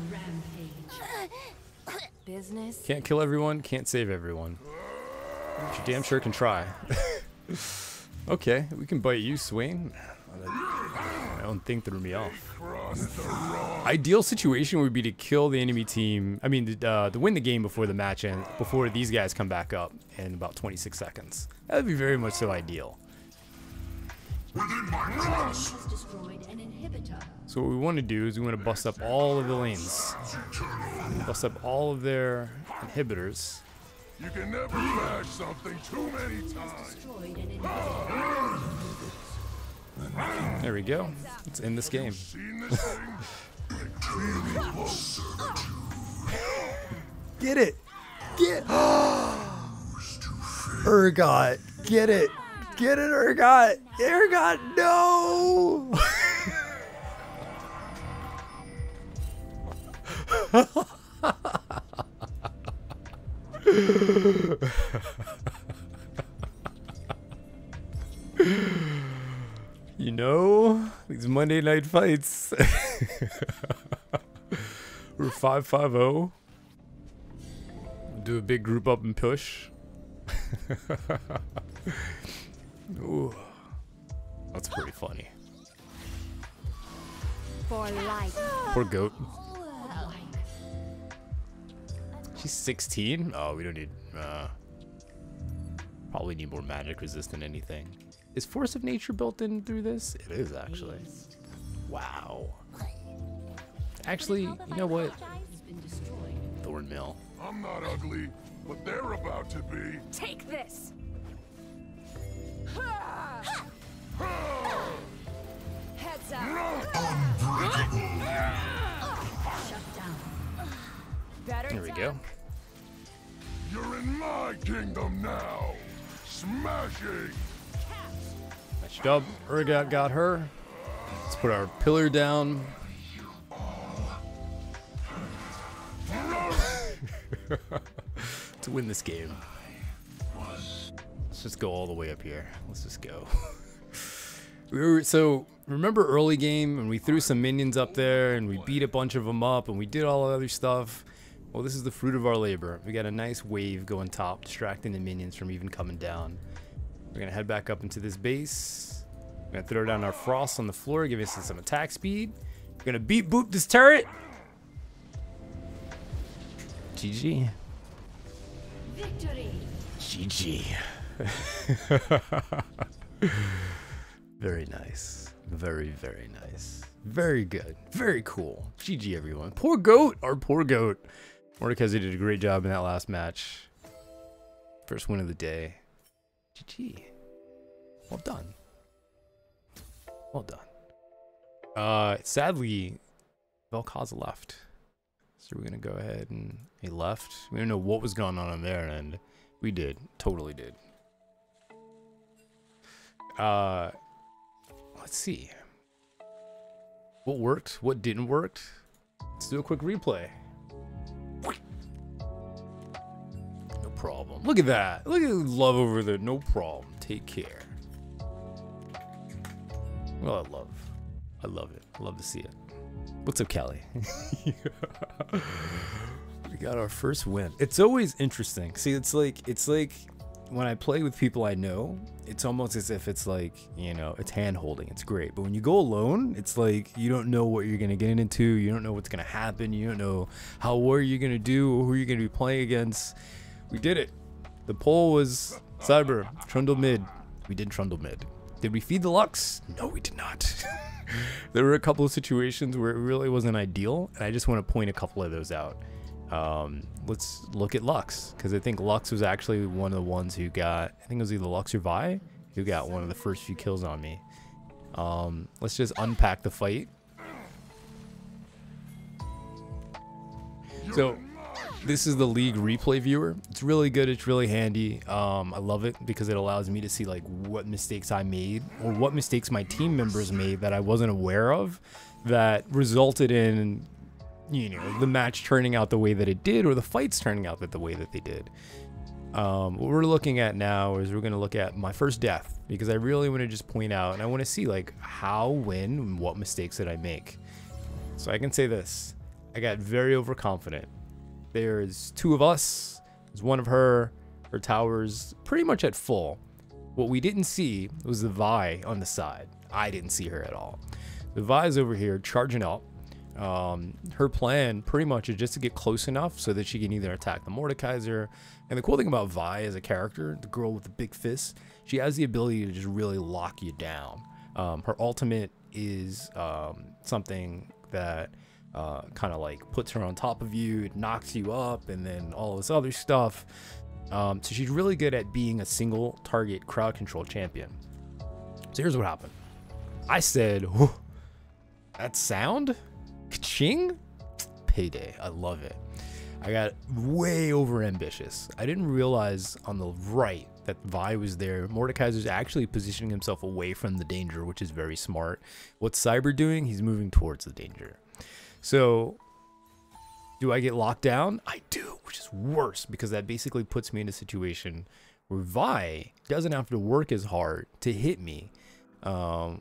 Rampage.
Business.
Can't kill everyone, can't save everyone. But you damn sure can try. Okay, we can bite you, Swain. I don't think threw me off. Ideal situation would be to kill the enemy team. I mean, to win the game before the match ends, before these guys come back up in about 26 seconds. That would be very much so ideal.
Has destroyed an inhibitor.
So what we want to do is we want to bust up all of the lanes. Bust up all of their inhibitors.
You can never bash something too many times.
Destroyed an inhibitor.
There we go. Let's end this game.
Seen this thing?
Get it! Get Urgot! Get it! Get it, Urgot! Urgot, no! You know, these Monday night fights. We're 5-5-0. Do a big group up and push. Ooh, that's pretty funny.
For life.
Poor goat. She's 16? Oh, we don't need, probably need more magic resist than anything. Is Force of Nature built in through this? It is, actually. Wow. Actually, you know what? Thornmill.
I'm not ugly, but they're about to be.
Take this. Heads up. Better
There we
duck.
go.
You're in my kingdom now. Smashing.
Nice job. Urgot got her. Let's put our pillar down. To win this game. Let's just go all the way up here. Let's just go. So remember early game and we threw some minions up there and we beat a bunch of them up and we did all the other stuff. Well, this is the fruit of our labor. We got a nice wave going top, distracting the minions from even coming down. We're gonna head back up into this base. We're gonna throw down our frost on the floor, give us some attack speed. We're gonna beat boop this turret. GG.
Victory.
GG. Very nice. Very, very nice. Very good. Very cool. GG, everyone. Poor goat. Our poor goat. Mordekaiser did a great job in that last match. First win of the day. GG. Well done. Well done. Sadly, Vel'Koz left. So we're going to go ahead and he left. We didn't know what was going on there, and we did. Totally did. Let's see. What worked? What didn't work? Let's do a quick replay. No problem. Look at that. Look at the love over there. No problem. Take care. Well, I love it. I love to see it. What's up, Kelly? We got our first win. It's always interesting. See, it's like when I play with people I know, it's almost as if it's like, you know, it's hand holding. It's great. But when you go alone, it's like you don't know what you're going to get into. You don't know what's going to happen. You don't know what you're going to do or who you're going to be playing against. We did it. The poll was Cyber, Trundle mid. We did Trundle mid. Did we feed the Lux? No, we did not. There were a couple of situations where it really wasn't ideal, and I just want to point a couple of those out. Let's look at Lux, because I think Lux was actually one of the ones who got, I think it was either Lux or Vi, who got one of the first few kills on me. Let's just unpack the fight. So this is the league replay viewer. It's really good. It's really handy. I love it because it allows me to see like what mistakes I made or what mistakes my team members made that I wasn't aware of that resulted in, you know, the match turning out the way that it did or the fights turning out the way that they did. What we're looking at now is we're going to look at my first death because I really want to just point out and I want to see like how, when, and what mistakes did I make. So I can say this. I got very overconfident. There's two of us. There's one of her. Her tower's pretty much at full. What we didn't see was the Vi on the side. I didn't see her at all. The Vi's over here charging up. Her plan pretty much is just to get close enough so that she can either attack the Mordekaiser. And the cool thing about Vi as a character, the girl with the big fist, she has the ability to just really lock you down. Her ultimate is something that kind of like puts her on top of you, it knocks you up, and then all this other stuff. So she's really good at being a single target crowd control champion. So here's what happened. I said, that sound? Ka-ching? Payday. I love it. I got way over ambitious. I didn't realize on the right that Vi was there. Mordekaiser's actually positioning himself away from the danger, which is very smart. What's Cyber doing? He's moving towards the danger. So, do I get locked down? I do, which is worse because that basically puts me in a situation where Vi doesn't have to work as hard to hit me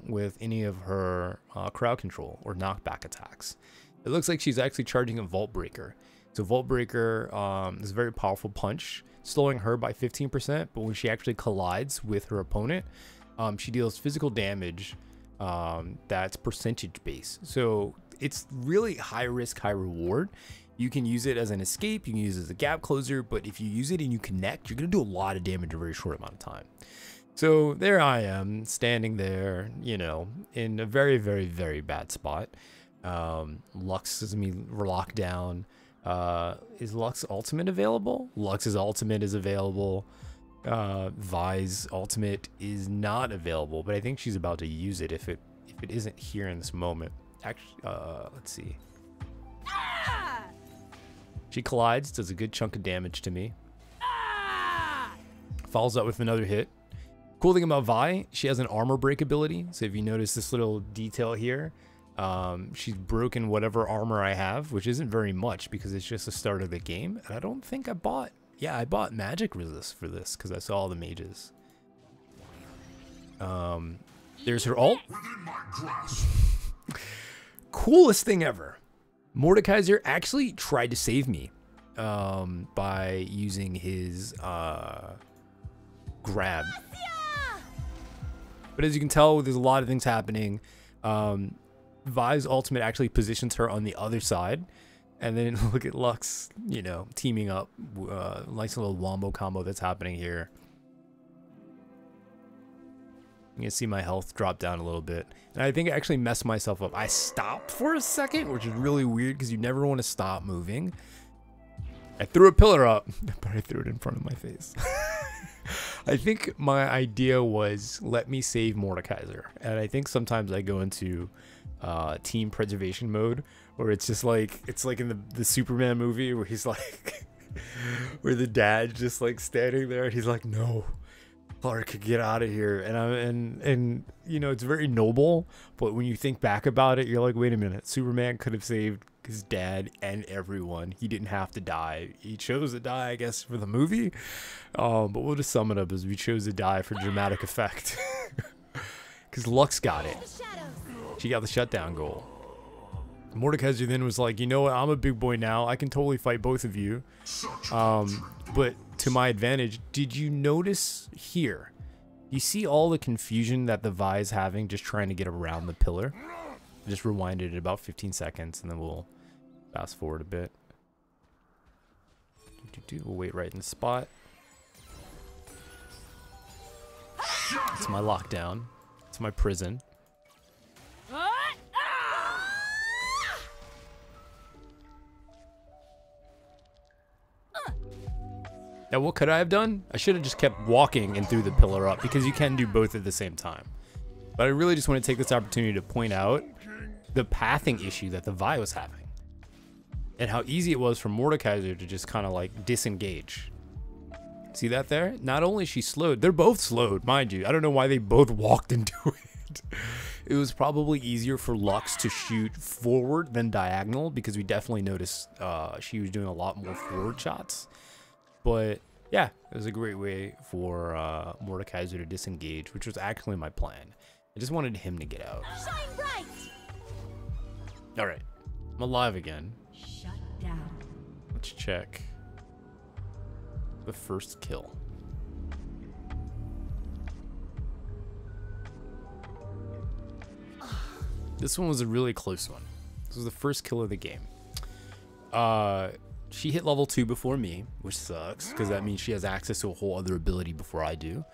with any of her crowd control or knockback attacks. It looks like she's actually charging a Vault Breaker. So Vault Breaker is a very powerful punch, slowing her by 15%, but when she actually collides with her opponent, she deals physical damage that's percentage based. So it's really high risk, high reward. You can use it as an escape, you can use it as a gap closer, but if you use it and you connect, you're gonna do a lot of damage in a very short amount of time. So there I am, standing there, you know, in a very, very, very bad spot. Lux is me locked down. Is Lux ultimate available? Lux's ultimate is available. Vi's ultimate is not available, but I think she's about to use it if it isn't here in this moment. Actually, let's see. She collides, does a good chunk of damage to me. Follows up with another hit. Cool thing about Vi, she has an armor break ability. So if you notice this little detail here, she's broken whatever armor I have, which isn't very much because it's just the start of the game. And I don't think I bought, yeah, I bought magic resist for this because I saw all the mages. There's her ult. Coolest thing ever. Mordekaiser actually tried to save me by using his grab. But as you can tell, there's a lot of things happening. Vi's ultimate actually positions her on the other side. And then look at Lux, you know, teaming up. Nice little wombo combo that's happening here. You can see my health drop down a little bit. And I think I actually messed myself up. I stopped for a second, which is really weird because you never want to stop moving. I threw a pillar up, but I threw it in front of my face. I think my idea was, let me save Mordekaiser. And I think sometimes I go into team preservation mode, where it's just like, it's like in the Superman movie where he's like, where the dad's just like standing there and he's like, no, Clark, get out of here. And you know, it's very noble, but when you think back about it, you're like, wait a minute, Superman could have saved his dad and everyone. He didn't have to die. He chose to die, I guess, for the movie. But we'll just sum it up as we chose to die for dramatic effect. Because Lux got it. She got the shutdown goal. Mordekaiser then was like, you know what, I'm a big boy now. I can totally fight both of you. But to my advantage, did you notice here? You see all the confusion that the Vi is having just trying to get around the pillar? I just rewinded it about 15 seconds and then we'll fast forward a bit. We'll wait right in the spot. It's my lockdown. It's my prison. Now, what could I have done? I should have just kept walking and threw the pillar up, because you can do both at the same time. But I really just want to take this opportunity to point out the pathing issue that the Vi was having, and how easy it was for Mordekaiser to just kind of like disengage. See that there? Not only is she slowed, they're both slowed, mind you. I don't know why they both walked into it. It was probably easier for Lux to shoot forward than diagonal, because we definitely noticed she was doing a lot more forward shots. But yeah, it was a great way for Mordekaiser to disengage, which was actually my plan. I just wanted him to get out.
Shine bright.
All right, I'm alive again.
Shut down.
Let's check the first kill. This one was a really close one. This was the first kill of the game. She hit level 2 before me, which sucks, because that means she has access to a whole other ability before I do.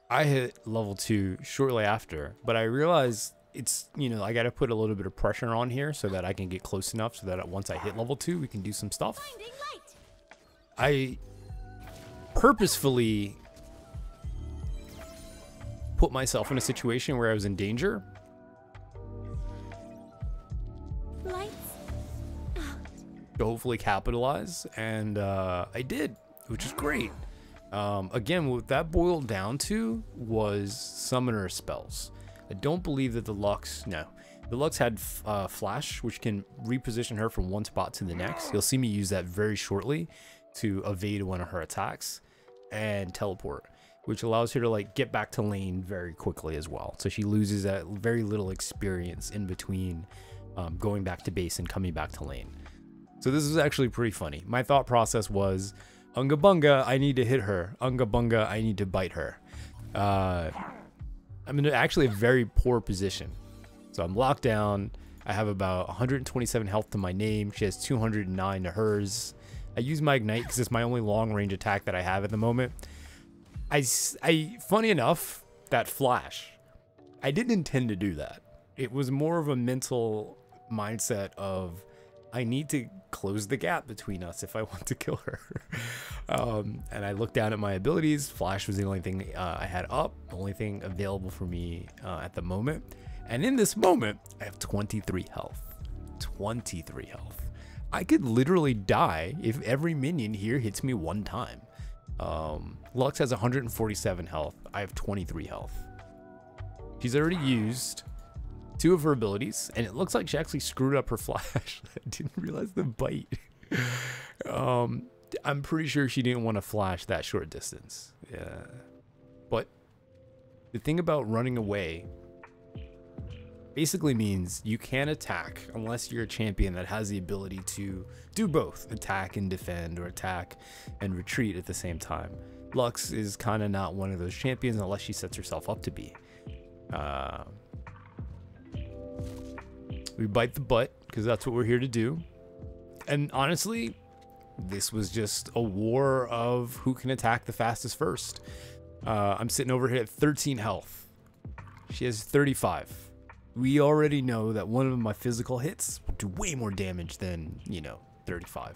I hit level 2 shortly after, but I realized it's, you know, I got to put a little bit of pressure on here so that I can get close enough so that once I hit level 2, we can do some stuff. I purposefully put myself in a situation where I was in danger. To hopefully capitalize, and I did, which is great. Again, what that boiled down to was summoner spells. I don't believe that the Lux had flash, which can reposition her from one spot to the next. You'll see me use that very shortly to evade one of her attacks, and teleport, which allows her to like get back to lane very quickly as well. So she loses that very little experience in between going back to base and coming back to lane. So this was actually pretty funny. My thought process was, Unga Bunga, I need to hit her. Unga Bunga, I need to bite her. I'm in actually a very poor position. So I'm locked down. I have about 127 health to my name. She has 209 to hers. I use my Ignite because it's my only long range attack that I have at the moment. Funny enough, that flash, I didn't intend to do that. It was more of a mental mindset of, I need to close the gap between us if I want to kill her. And I looked down at my abilities. Flash was the only thing I had up, the only thing available for me at the moment. And in this moment, I have 23 health. 23 health. I could literally die if every minion here hits me one time. Lux has 147 health. I have 23 health. She's already used 2 of her abilities, and it looks like she actually screwed up her flash. I didn't realize the bite. I'm pretty sure she didn't want to flash that short distance. Yeah. But the thing about running away basically means you can't attack unless you're a champion that has the ability to do both, attack and defend, or attack and retreat at the same time. Lux is kind of not one of those champions unless she sets herself up to be. We bite the butt because that's what we're here to do. And honestly, this was just a war of who can attack the fastest first. I'm sitting over here at 13 health. She has 35. We already know that one of my physical hits will do way more damage than, 35.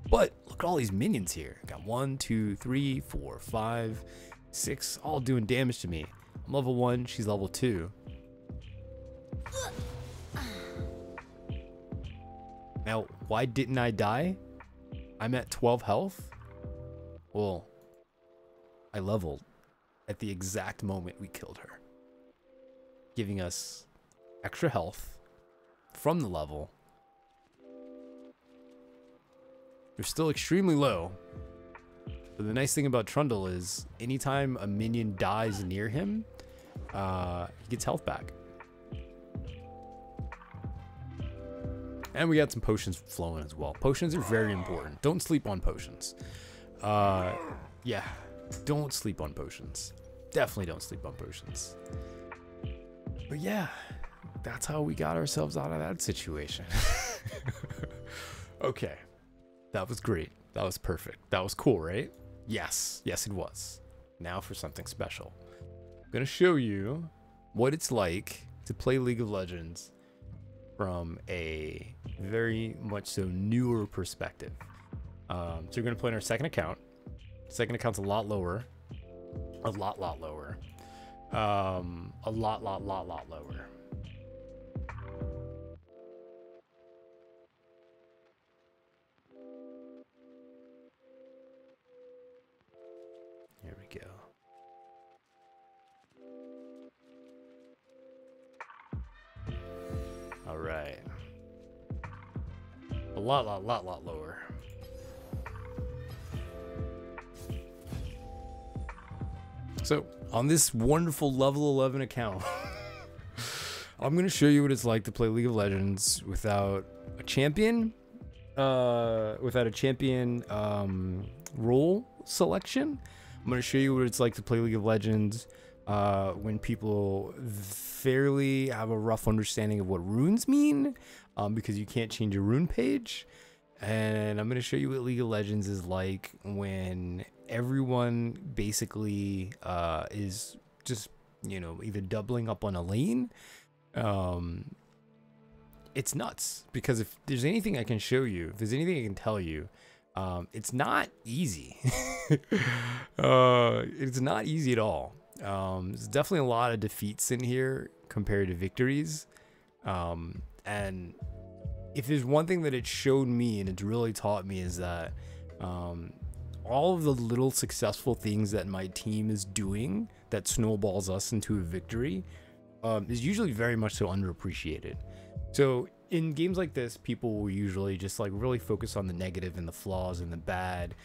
But look at all these minions here. I got 1, 2, 3, 4, 5, 6, all doing damage to me. I'm level 1, she's level 2. Now, why didn't I die? I'm at 12 health. Well, I leveled at the exact moment we killed her, giving us extra health from the level. You're still extremely low, but the nice thing about Trundle is anytime a minion dies near him, he gets health back. And we got some potions flowing as well. Potions are very important. Don't sleep on potions. Yeah, don't sleep on potions. Definitely don't sleep on potions. But yeah, that's how we got ourselves out of that situation. Okay, that was great. That was perfect. That was cool, right? Yes, yes it was. Now for something special. I'm gonna show you what it's like to play League of Legends from a very much so newer perspective. So we're gonna play on our second account. Second account's a lot lower. A lot lower. A lot lower. Here we go. All right. A lot lower. So on this wonderful level 11 account, I'm going to show you what it's like to play League of Legends without a champion, role selection. I'm going to show you what it's like to play League of Legends when people fairly have a rough understanding of what runes mean, because you can't change your rune page. And I'm going to show you what League of Legends is like when everyone basically is just, either doubling up on a lane. It's nuts, because if there's anything I can show you, if there's anything I can tell you, it's not easy. It's not easy at all. There's definitely a lot of defeats in here compared to victories. And if there's one thing that it showed me and it's really taught me is that all of the little successful things that my team is doing that snowballs us into a victory is usually very much so underappreciated. So in games like this, people will usually just like really focus on the negative and the flaws and the bad.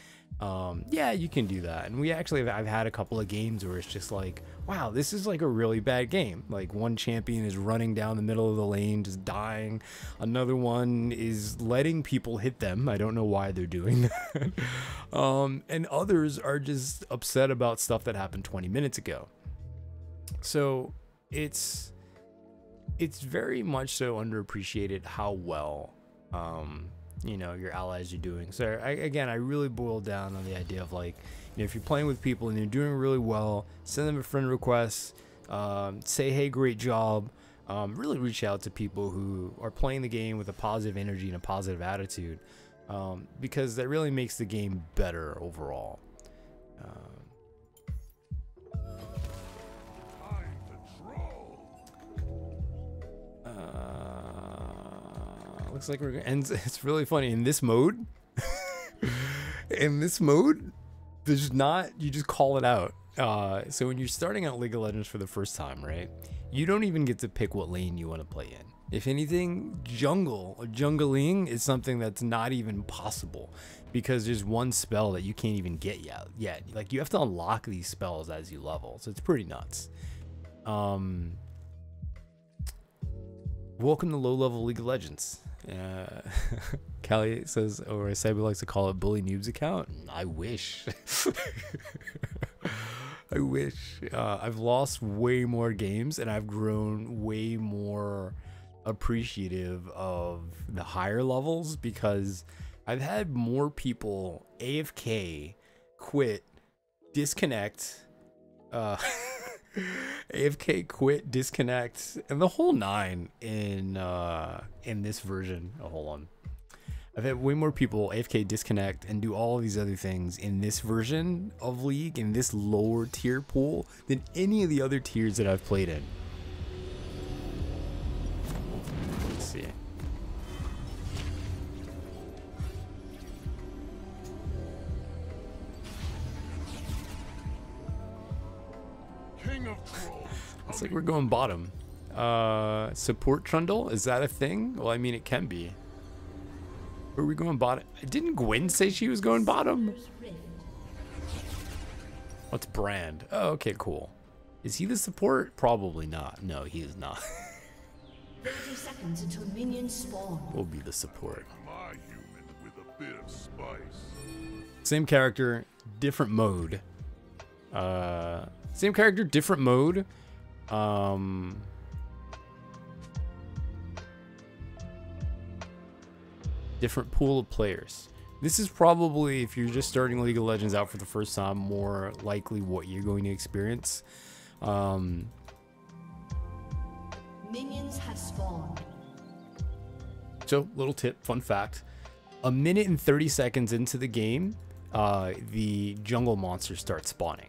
Yeah, you can do that. And I've had a couple of games where it's just like, wow, this is like a really bad game. Like one champion is running down the middle of the lane, just dying. Another one is letting people hit them. I don't know why they're doing that. And others are just upset about stuff that happened 20 minutes ago. So it's very much so underappreciated how well, your allies are doing. So I really boiled down on the idea of like, if you're playing with people and they're doing really well, send them a friend request, say, hey, great job. Really reach out to people who are playing the game with a positive energy and a positive attitude, because that really makes the game better overall. Looks like we're gonna end. It's really funny in this mode. There's not, you just call it out. So when you're starting out League of Legends for the first time, right, you don't even get to pick what lane you want to play in. If anything, jungling is something that's not even possible, because there's one spell that you can't even get yet. Like, you have to unlock these spells as you level, so it's pretty nuts. Welcome to low-level League of Legends. Callie says, or Cyber likes to call it Bully Noob's account. I wish. I wish. I've lost way more games, and I've grown way more appreciative of the higher levels, because I've had more people AFK, quit, disconnect, AFK, quit, disconnect, and the whole nine in this version. Oh, hold on. I've had way more people AFK, disconnect, and do all of these other things in this version of League, in this lower tier pool, than any of the other tiers that I've played in. Let's see.
King of Trolls.
It's like we're going bottom. Support Trundle, is that a thing? Well, I mean, it can be. Where are we going bottom? Didn't Gwen say she was going bottom? What's Brand? Oh, okay, cool. Is he the support? Probably not. No, he is not.
30 seconds until minions spawn.
We'll be the support.
My human with a bit of spice.
Same character, different mode. Same character, different mode. Different pool of players. This is probably, if you're just starting League of Legends out for the first time, more likely what you're going to experience.
Minions have spawned.
So, little tip, fun fact. A minute and 30 seconds into the game, the jungle monsters start spawning.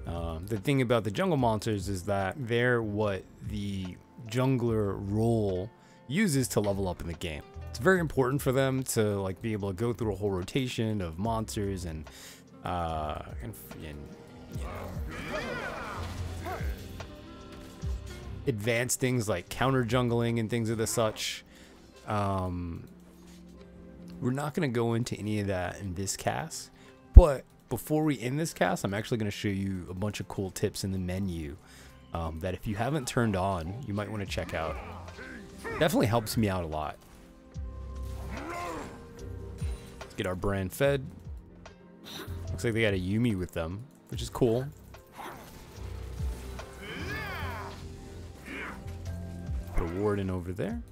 The thing about the jungle monsters is that they're what the jungler role uses to level up in the game. It's very important for them to like be able to go through a whole rotation of monsters and you know, advanced things like counter jungling and things of the such. We're not going to go into any of that in this cast, but before we end this cast, I'm actually going to show you a bunch of cool tips in the menu that if you haven't turned on, you might want to check out. Definitely helps me out a lot. Let's get our brand fed. Looks like they got a Yumi with them, which is cool. Put a warden over there.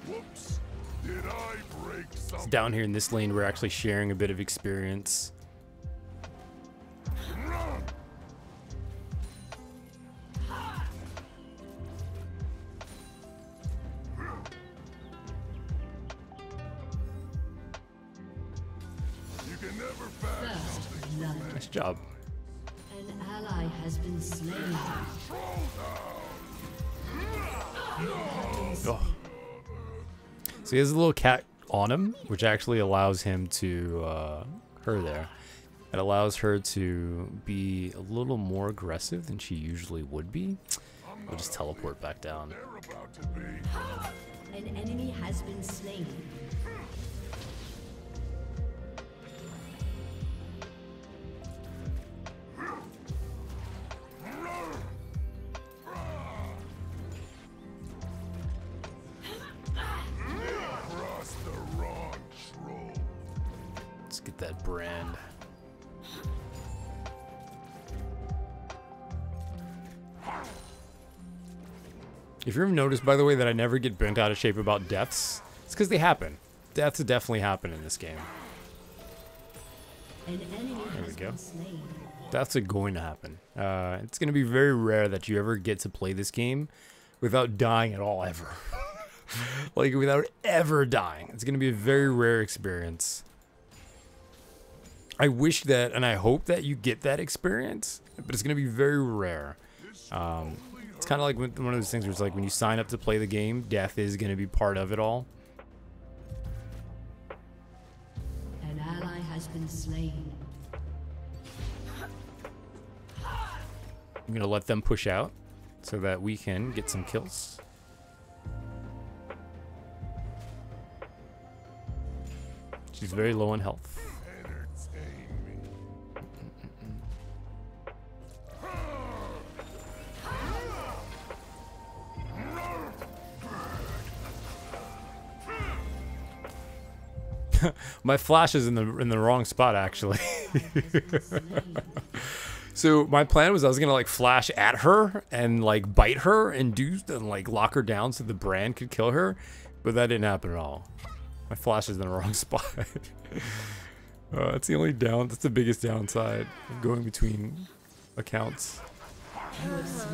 Whoops. Did I break something?
Down here in this lane, we're actually sharing a bit of experience.
You can never back
First blood.
Nice job.
An ally has been slain.
Oh. So he has a little cat on him, which actually allows him to, her there. It allows her to be a little more aggressive than she usually would be. We'll just teleport back down.
They're about to be.
An enemy has been slain.
Cross the wrong troll.
Let's get that brand. If you've noticed, by the way, that I never get bent out of shape about deaths, it's because they happen. Deaths definitely happen in this game.
An enemy
There we
has
go.
been slain.
Deaths are going to happen. It's going to be very rare that you ever get to play this game without dying at all, ever. Like, without ever dying. It's going to be a very rare experience. I wish that, and I hope that you get that experience, but it's going to be very rare. It's kind of like one of those things where it's like when you sign up to play the game, death is going to be part of it all.
An ally has been slain.
I'm going to let them push out so that we can get some kills. She's very low on health.
Entertain me.
My flash is in the wrong spot, actually. So my plan was I was gonna like flash at her and like bite her and like lock her down so the brand could kill her, but that didn't happen at all. My flash is in the wrong spot. That's the only that's the biggest downside of going between accounts.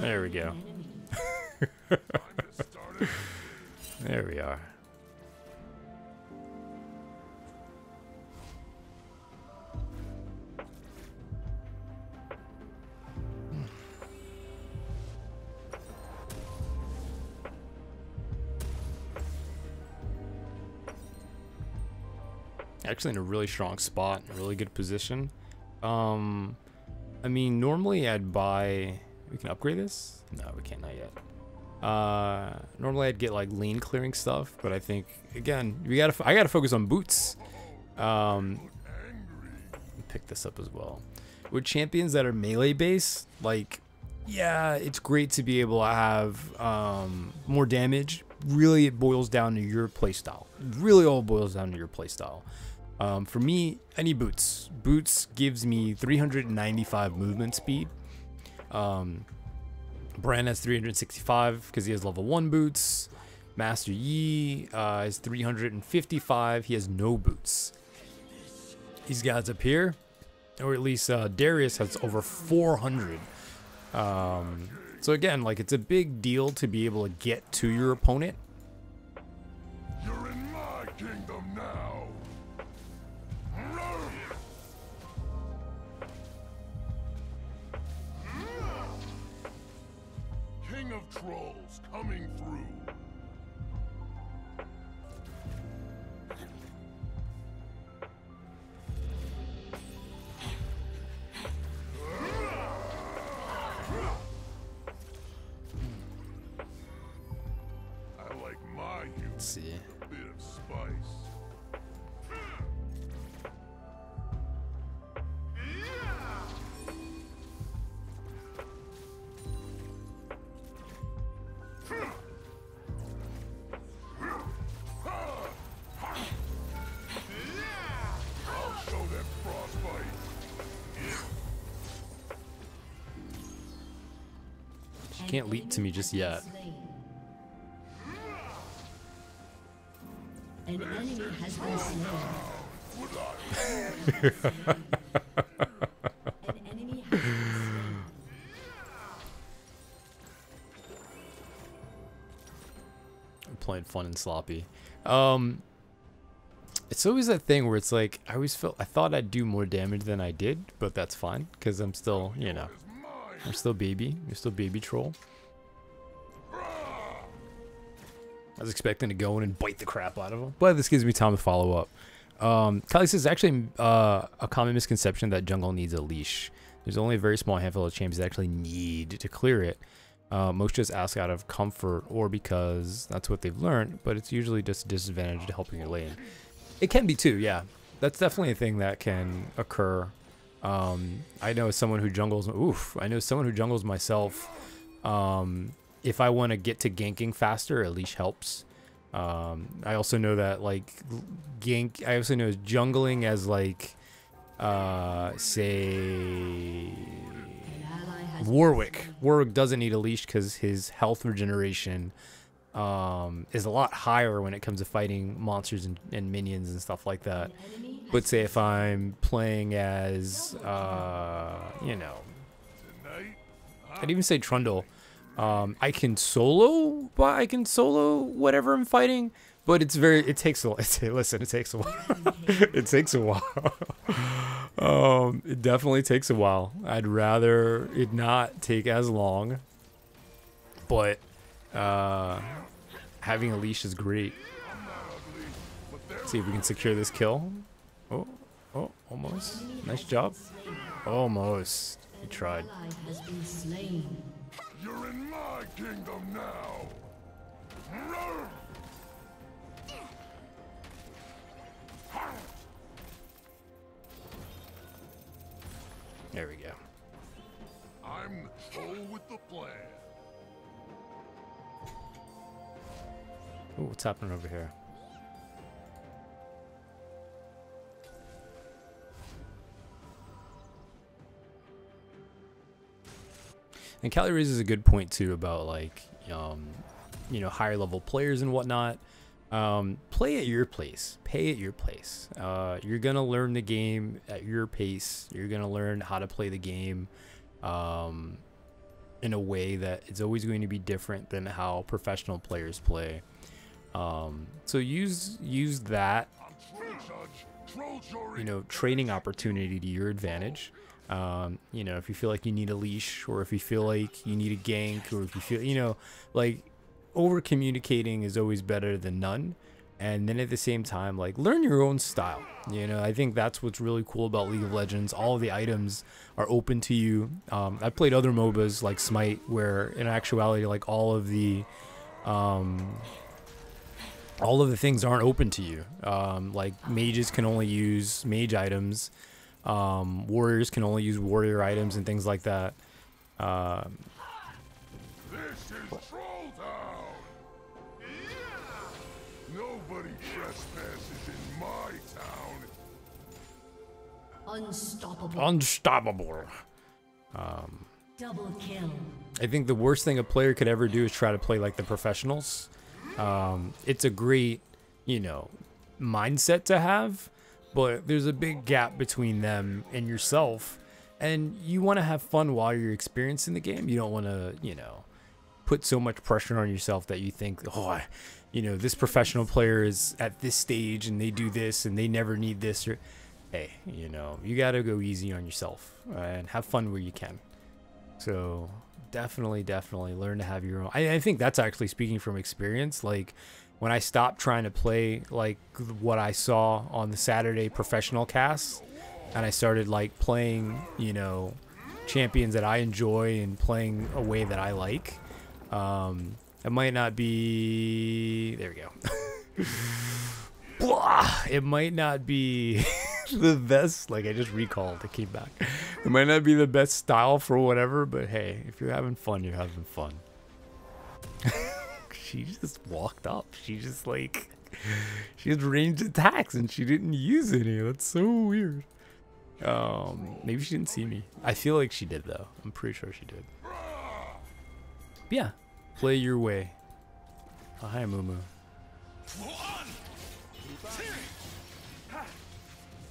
There we go. There we are. Actually in a really strong spot, a really good position. I mean, normally I'd buy... We can upgrade this? No, we can't, not yet. Normally I'd get like lane clearing stuff, but I think, again, I gotta focus on boots. Pick this up as well. With champions that are melee based, like, yeah, it's great to be able to have more damage. Really, it boils down to your playstyle. Really all boils down to your playstyle. For me, I need boots. Boots gives me 395 movement speed. Brand has 365 because he has level 1 boots. Master Yi is 355. He has no boots. These guys up here, or at least Darius has over 400. So again, like, it's a big deal to be able to get to your opponent.
You're in my kingdom now. King of trolls coming through. I like my humor.
Let's see.
A bit of spice. I'll show them frostbite.
She can't leap to me just yet.
An enemy has been slain. An enemy has been slain.
I'm playing fun and sloppy. It's always that thing where it's like I thought I'd do more damage than I did, but that's fine because I'm still, you know, I'm still baby. You're still baby troll. I was expecting to go in and bite the crap out of him, but this gives me time to follow up. Kylie says actually a common misconception that jungle needs a leash. There's only a very small handful of champions that actually need to clear it. Most just ask out of comfort or because that's what they've learned, but it's usually just a disadvantage to helping your lane. It can be too, yeah. That's definitely a thing that can occur. I know someone who jungles. I know someone who jungles myself. If I want to get to ganking faster, a leash helps. I also know that like I also know jungling as like say Warwick. Warwick doesn't need a leash because his health regeneration is a lot higher when it comes to fighting monsters and minions and stuff like that. But say if I'm playing as you know, I'd even say Trundle. I can solo whatever I'm fighting, but it takes a while. Listen, it takes a while. It takes a while. It definitely takes a while. I'd rather it not take as long, but having a leash is great. Let's see if we can secure this kill. Oh, almost. Nice job. Almost. He tried.
Has been slain.
You're in my kingdom now.
There we go.
I'm the troll with the plan.
Ooh, what's happening over here? And Callie raises a good point too about like, you know, higher level players and whatnot. Play at your pace. Pay at your pace. You're gonna learn the game at your pace. You're gonna learn how to play the game in a way that it's always going to be different than how professional players play. So use that, you know, training opportunity to your advantage. You know, if you feel like you need a leash, or if you feel like you need a gank, or if you feel, you know, like, over communicating is always better than none. And then at the same time, like, learn your own style. You know, I think that's what's really cool about League of Legends. All of the items are open to you. I've played other MOBAs like Smite, where in actuality, like, all of the things aren't open to you. Like, mages can only use mage items. Warriors can only use warrior items and things like that.
This is Troll Town! Nobody trespasses in my town.
Unstoppable.
Unstoppable.
Double kill.
I think the worst thing a player could ever do is try to play like the professionals. It's a great, you know, mindset to have, but there's a big gap between them and yourself, and you want to have fun while you're experiencing the game. You don't want to, you know, put so much pressure on yourself that you think, oh, you know, this professional player is at this stage and they do this and they never need this. Or, hey, you know, you got to go easy on yourself and have fun where you can. So definitely learn to have your own. I think that's actually speaking from experience. Like, when I stopped trying to play like what I saw on the Saturday professional casts, and I started like playing, you know, champions that I enjoy and playing a way that I like, it might not be, there we go. It might not be the best, like, I just recalled, it came back. It might not be the best style for whatever, but hey, if you're having fun, you're having fun. She just walked up. She just like, she had ranged attacks and she didn't use any. That's so weird. Maybe she didn't see me. I feel like she did though. I'm pretty sure she did. But yeah, play your way. Oh, hi, Mumu.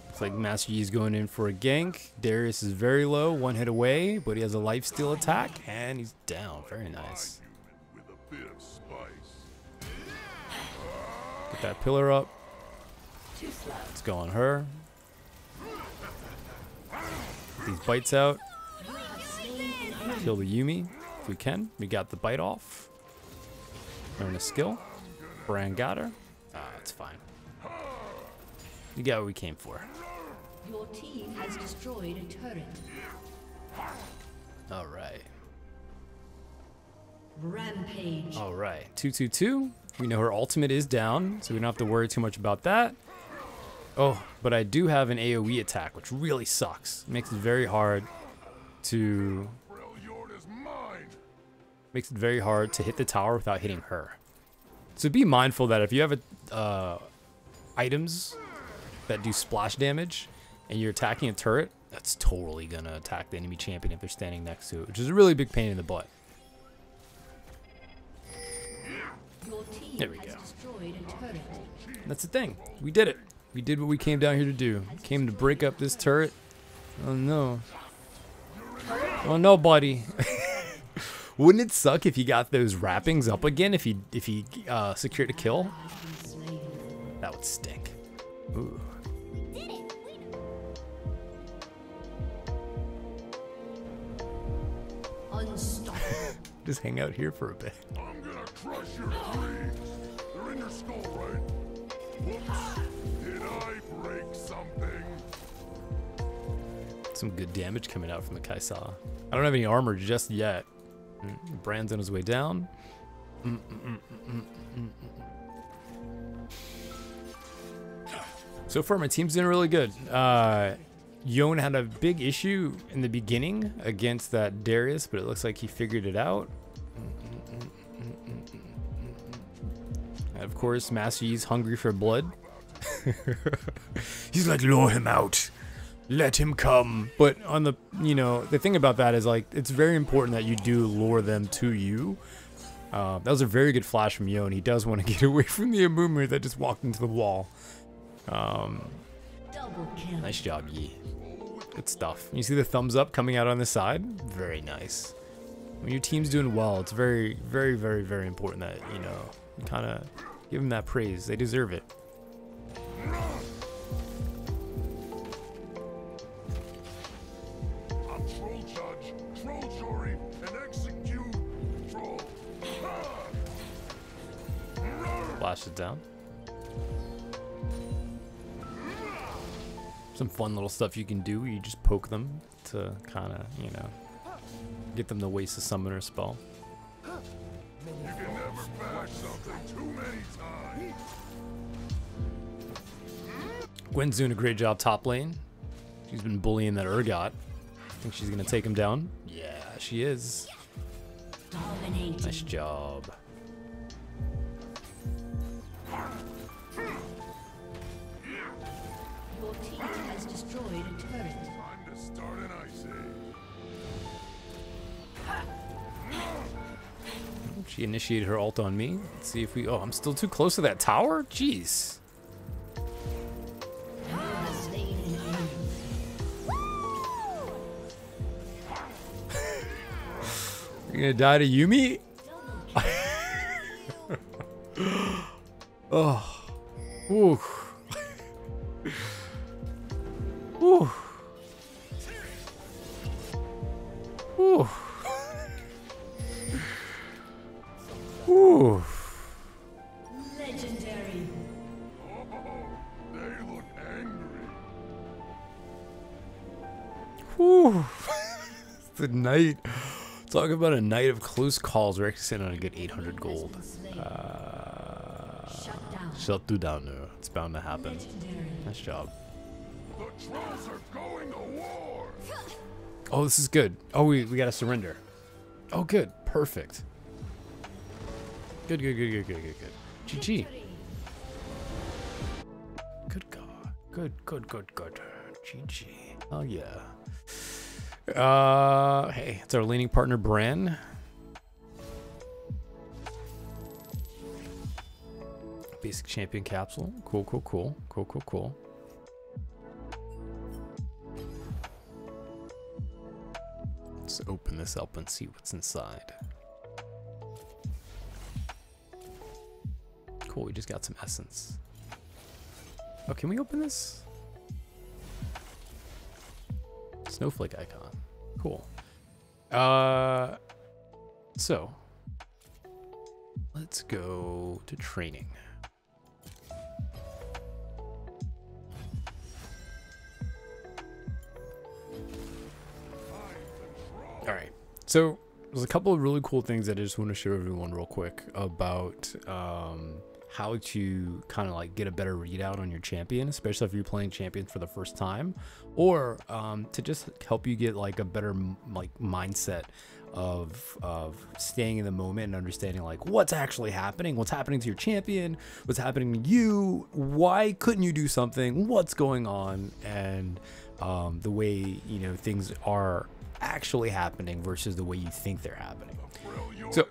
Looks like Master Yi's going in for a gank. Darius is very low, one hit away, but he has a lifesteal attack and he's down. Very nice. Get that pillar up. Let's go on her. Get these bites out. Kill the Yuumi if we can. We got the bite off. Learn a skill. Brand got her. Ah, it's fine. We got what we came for.
Your team has destroyed a turret.
All right.
Rampage.
All right. 2-2-2. We know her ultimate is down, so we don't have to worry too much about that. Oh, but I do have an AoE attack, which really sucks. It makes it very hard to hit the tower without hitting her. So be mindful that if you have items that do splash damage and you're attacking a turret, that's totally gonna attack the enemy champion if they're standing next to it, which is a really big pain in the butt. There we go. That's the thing. We did it. We did what we came down here to do. We came to break up this turret. Oh no. Oh no, buddy. Wouldn't it suck if you got those wrappings up again if he secured a kill? That would stink. Ooh. Just hang out here for a bit.
I'm gonna crush your dreams. They're in your skull, right? Whoops. Did I break something?
Some good damage coming out from the Kaisa. I don't have any armor just yet. Brand's on his way down. So far, my team's doing really good. Yon had a big issue in the beginning against that Darius, but it looks like he figured it out. And of course, Master Yi's hungry for blood. He's like, lure him out. Let him come. But on the, you know, the thing about that is like, it's very important that you do lure them to you. That was a very good flash from Yo, and he does want to get away from the Amumu that just walked into the wall.
Double kill.
Nice job, Yi. Good stuff. You see the thumbs up coming out on the side? Very nice. When your team's doing well, it's very, very, very, very important that, you know, you kind of give them that praise. They deserve it.
Troll judge, troll jury, and execute troll.
Flash it down. Some fun little stuff you can do. You just poke them to kind of, you know, get them to waste a summoner spell.
You can never back something too many times.
Gwen's doing a great job top lane. She's been bullying that Urgot. Think she's gonna take him down? Yeah, she is.
Dominating.
Nice job.
Your team has destroyed a turret.
Time to start an ice age.
She initiated her ult on me. Let's see if we... Oh, I'm still too close to that tower? Jeez.
You have slain an enemy.
You're gonna die to Yumi? Oh. Ooh. Ooh. Ooh. Ooh.
Legendary.
They look angry.
Whew. The night. Talk about a night of close calls. We're actually sitting on a good 800 gold.
Shut down.
Shut you down now. It's bound to happen.
Legendary.
Nice job.
The trolls are going to war.
Oh, this is good. Oh, we gotta surrender. Oh, good. Perfect. Good, good, good, good, good, good, good. GG. Good God. Good, good, good, good. GG. Oh, yeah. Hey, it's our laning partner, Bran. Basic champion capsule. Cool, cool, cool. Cool, cool, cool. Let's open this up and see what's inside. Cool, we just got some essence. Oh, can we open this? Snowflake icon. Cool. So let's go to training. All right. So there's a couple of really cool things that I just want to show everyone real quick about how to kind of like get a better readout on your champion, especially if you're playing champion for the first time, or to just help you get like a better like mindset of staying in the moment and understanding like what's actually happening, what's happening to your champion, what's happening to you, why couldn't you do something, what's going on, and the way, you know, things are actually happening versus the way you think they're happening. So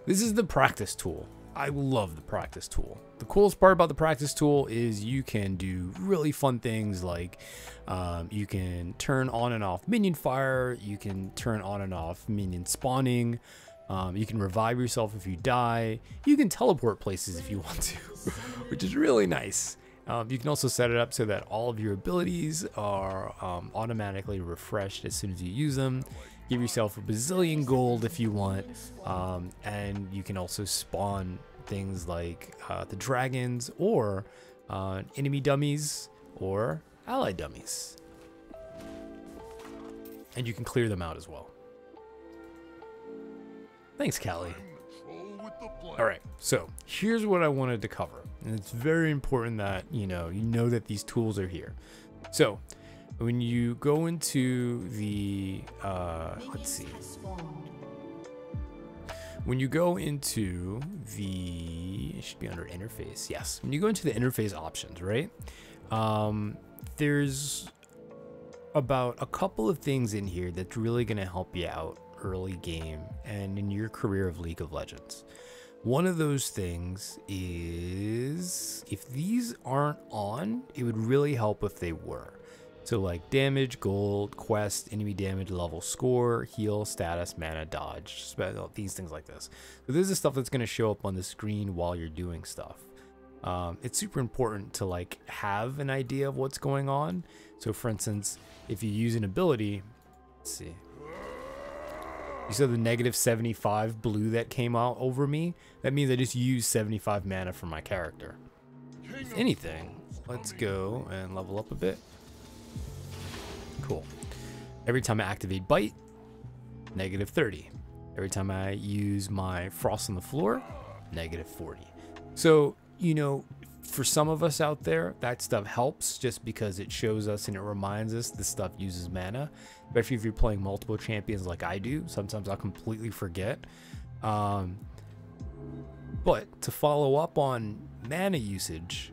this is the practice tool. I love the practice tool. The coolest part about the practice tool is you can do really fun things like you can turn on and off minion fire, you can turn on and off minion spawning, you can revive yourself if you die, you can teleport places if you want to, which is really nice. You can also set it up so that all of your abilities are automatically refreshed as soon as you use them. Give yourself a bazillion gold if you want, and you can also spawn things like the dragons or enemy dummies or ally dummies, and you can clear them out as well. Thanks, Callie. All right, so here's what I wanted to cover, and it's very important that you know that these tools are here. So when you go into the let's see, when you go into the, it should be under interface, yes, when you go into the interface options, right, there's about a couple of things in here that's really going to help you out early game and in your career of League of Legends. One of those things is if these aren't on, it would really help if they were. So like damage, gold, quest, enemy damage, level, score, heal, status, mana, dodge, these things like this. So this is stuff that's going to show up on the screen while you're doing stuff. It's super important to like have an idea of what's going on. So for instance, if you use an ability, let's see. You saw the negative 75 blue that came out over me. That means I just used 75 mana for my character. If anything, let's go and level up a bit. Cool. Every time I activate bite, negative 30. Every time I use my frost on the floor, negative 40. So, you know, for some of us out there, that stuff helps just because it shows us and it reminds us this stuff uses mana. Especially if you're playing multiple champions like I do. Sometimes I'll completely forget. But to follow up on mana usage,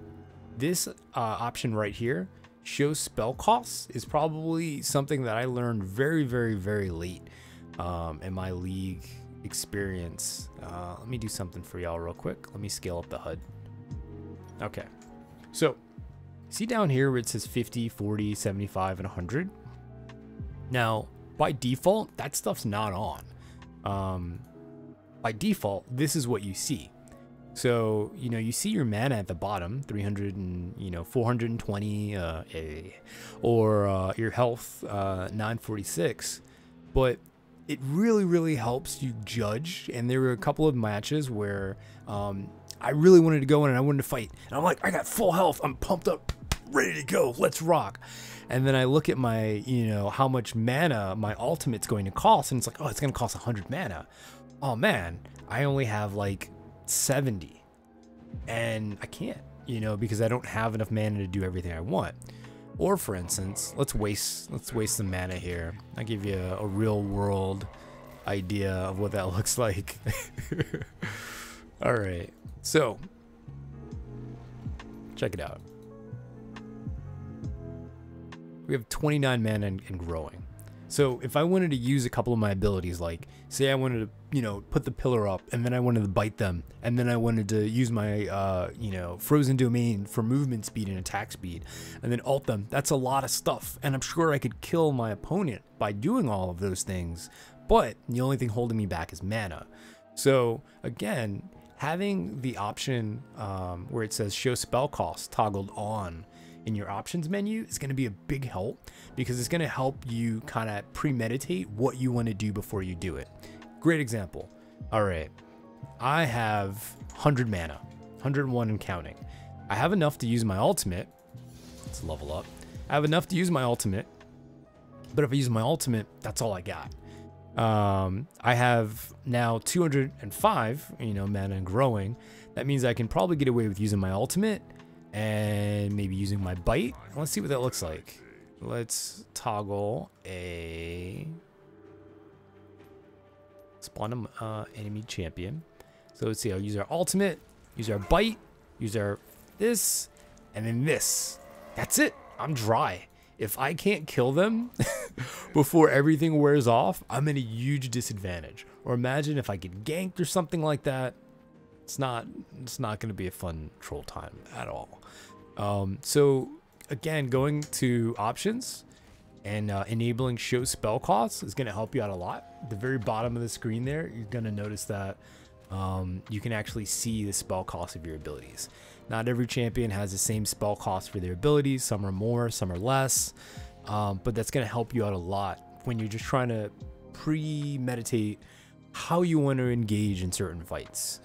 this option right here, show spell costs, is probably something that I learned very, very, very late in my League experience. Let me do something for y'all real quick. Let me scale up the HUD. Okay, so see down here where it says 50, 40, 75, and 100. Now, by default, that stuff's not on. By default, this is what you see. So, you know, you see your mana at the bottom, 300 and, 420, or your health, 946. But it really, really helps you judge. And there were a couple of matches where I really wanted to go in and I wanted to fight. And I'm like, I got full health. I'm pumped up, ready to go. Let's rock. And then I look at my, how much mana my ultimate's going to cost. And it's like, oh, it's going to cost 100 mana. Oh, man, I only have like 70. And I can't, because I don't have enough mana to do everything I want. Or for instance, let's waste some mana here. I'll give you a real world idea of what that looks like. All right, so check it out. We have 29 mana and growing. So if I wanted to use a couple of my abilities, like say I wanted to, put the pillar up and then I wanted to bite them and then I wanted to use my, frozen domain for movement speed and attack speed and then ult them, that's a lot of stuff. And I'm sure I could kill my opponent by doing all of those things. But the only thing holding me back is mana. So again, having the option where it says show spell cost toggled on in your options menu is going to be a big help because it's going to help you kind of premeditate what you want to do before you do it. Great example. All right, I have 100 mana, 101 and counting. I have enough to use my ultimate. Let's level up. I have enough to use my ultimate, but if I use my ultimate, that's all I got. I have now 205, mana and growing. That means I can probably get away with using my ultimate and maybe using my bite. Let's see what that looks like. Let's toggle a spawn enemy champion. So let's see, I'll use our ultimate, use our bite, use our this, and then this. That's it. I'm dry. If I can't kill them before everything wears off, I'm in a huge disadvantage. Or imagine if I get ganked or something like that. It's not going to be a fun troll time at all. So again, going to options and enabling show spell costs is going to help you out a lot. At the very bottom of the screen there, you're going to notice that you can actually see the spell cost of your abilities. Not every champion has the same spell cost for their abilities. Some are more, some are less. But that's going to help you out a lot when you're just trying to premeditate how you want to engage in certain fights.